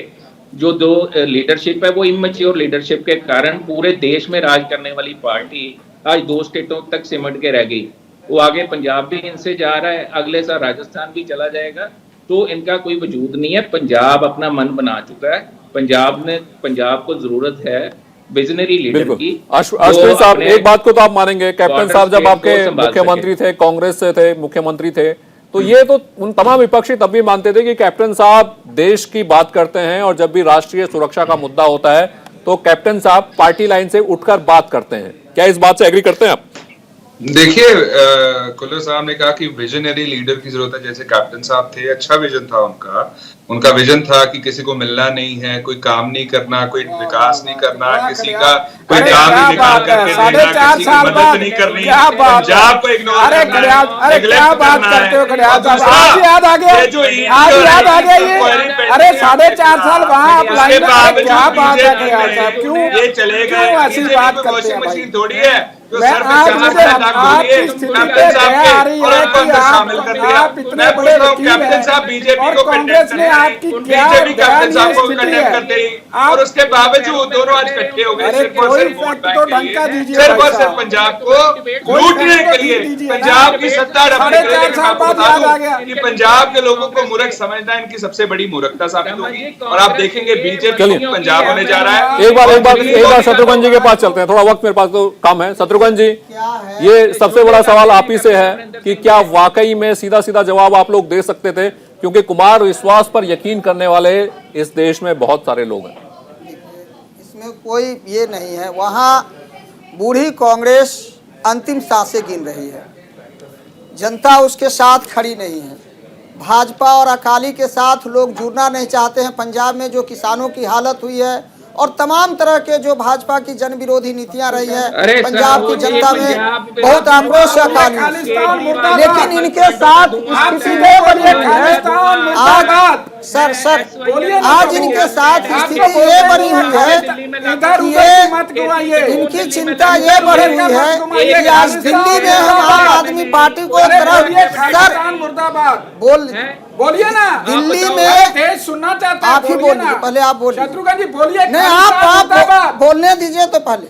जो दो लीडरशिप है वो इमैच्योर लीडरशिप के कारण पूरे देश में राज करने वाली पार्टी आज 2 स्टेटों तक सिमट के रह गई। वो आगे पंजाब भी इनसे जा रहा है, अगले साल राजस्थान भी चला जाएगा, तो इनका कोई वजूद नहीं है। पंजाब अपना मन बना चुका है, पंजाब को जरूरत है विजनरी लीडर की। अश्विनी साहब, एक बात को तो आप मानेंगे, कैप्टन साहब जब आपके मुख्यमंत्री थे, कांग्रेस से थे, मुख्यमंत्री थे, तो ये तो उन तमाम विपक्षी तब भी मानते थे कि कैप्टन साहब देश की बात करते हैं, और जब भी राष्ट्रीय सुरक्षा का मुद्दा होता है तो कैप्टन साहब पार्टी लाइन से उठकर बात करते हैं। क्या इस बात से एग्री करते हैं आप? देखिए खुल्लर साहब ने कहा कि विजनरी लीडर की जरूरत है। जैसे कैप्टन साहब थे, अच्छा विजन था उनका विजन था कि किसी को मिलना नहीं है, कोई काम नहीं करना, कोई विकास नहीं करना, किसी का कोई काम नहीं निकाल करके देना, किसी की मदद नहीं करनी, पंजाब को इग्नोर करना, नेगलेक्ट करना है। याद आ गया ये। अरे 4.5 साल वहाँ क्या बात है, क्यों ये चलेगा? ऐसी बात करते हैं? मशीन थोड़ी है तो मैं सर पे आज चढ़ा मुझे के डाक बोलिए कैप्टन साहब के, और उनको अंदर शामिल कर दिया। मैं पूछ रहा हूँ कैप्टन साहब बीजेपी को कांग्रेस ने आपकी क्या बीजेपी कैप्टन साहब को कंडेम करते ही, और उसके बावजूद दोनों आज इकट्ठे हो गए सिर्फ और सिर्फ वोट बैंक के लिए, सिर्फ और सिर्फ पंजाब को लूटने के लिए, पंजाब की सत्ता रखने के लिए। मैं आपको बता दूं कि पंजाब के लोगों को मूर्ख समझना इनकी सबसे बड़ी मूर्खता साबित होगी, और आप देखेंगे बीजेपी पंजाब होने जा रहा है। एक बार शत्रुघ्न जी के पास चलते हैं, थोड़ा वक्त मेरे पास तो कम है। शत्रुघ्न जी, ये सबसे बड़ा सवाल आप ही से है कि क्या वाकई में सीधा सीधा जवाब आप लोग दे सकते थे, क्योंकि कुमार विश्वास पर यकीन करने वाले इस देश में बहुत सारे लोग हैं। इसमें कोई ये नहीं है, वहाँ बूढ़ी कांग्रेस अंतिम सांसें गिन रही है, जनता उसके साथ खड़ी नहीं है। भाजपा और अकाली के साथ लोग जुड़ना नहीं चाहते हैं। पंजाब में जो किसानों की हालत हुई है और तमाम तरह के जो भाजपा की जन विरोधी नीतियां रही है, पंजाब की जनता में बहुत आक्रोश है अकाली, लेकिन इनके साथ सर बोलिए ना, आज इनके साथ स्थिति ये बनी हुई है कि ये इनकी चिंता ये बढ़ी हुई है कि आज दिल्ली में हम आम आदमी पार्टी को सर मुर्दाबाद बोलिए ना, दिल्ली में देश सुनना चाहता है, आप ही बोलिए, पहले आप बोलिए। शत्रुघ्न जी बोलिए। नहीं, आप बोलने दीजिए तो पहले।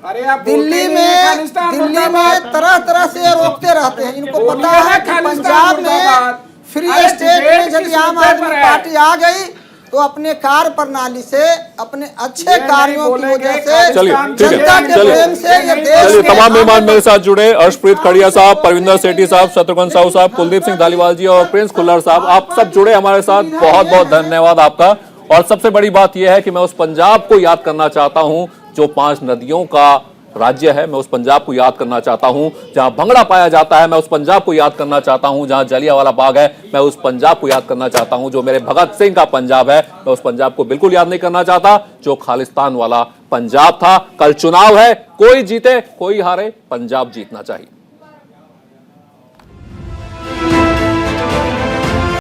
अरे आप दिल्ली में तरह तरह से रोकते रहते हैं। इनको पता है कि पंजाब में फ्री स्टेट में जब आम आदमी पार्टी आ गई तो अपने कार्य प्रणाली से, अपने अच्छे कार्यों की वजह से, जनता के प्रेम से ये देश। तमाम मेहमान मेरे साथ जुड़े, अर्शप्रीत खड़िया साहब, परविंदर सेठी साहब, शत्रुघ्न साहू साहब, कुलदीप सिंह धालीवाल जी और प्रिंस खुल्लर साहब, आप सब जुड़े हमारे साथ, बहुत बहुत धन्यवाद आपका। और सबसे बड़ी बात यह है कि मैं उस पंजाब को याद करना चाहता हूं जो 5 नदियों का राज्य है। मैं उस पंजाब को याद करना चाहता हूं जहां भंगड़ा पाया जाता है। मैं उस पंजाब को याद करना चाहता हूं जहां जलियांवाला बाग है। मैं उस पंजाब को याद करना चाहता हूं जो मेरे भगत सिंह का पंजाब है। मैं उस पंजाब को बिल्कुल याद नहीं करना चाहता जो खालिस्तान वाला पंजाब था। कल चुनाव है, कोई जीते कोई हारे, पंजाब जीतना चाहिए।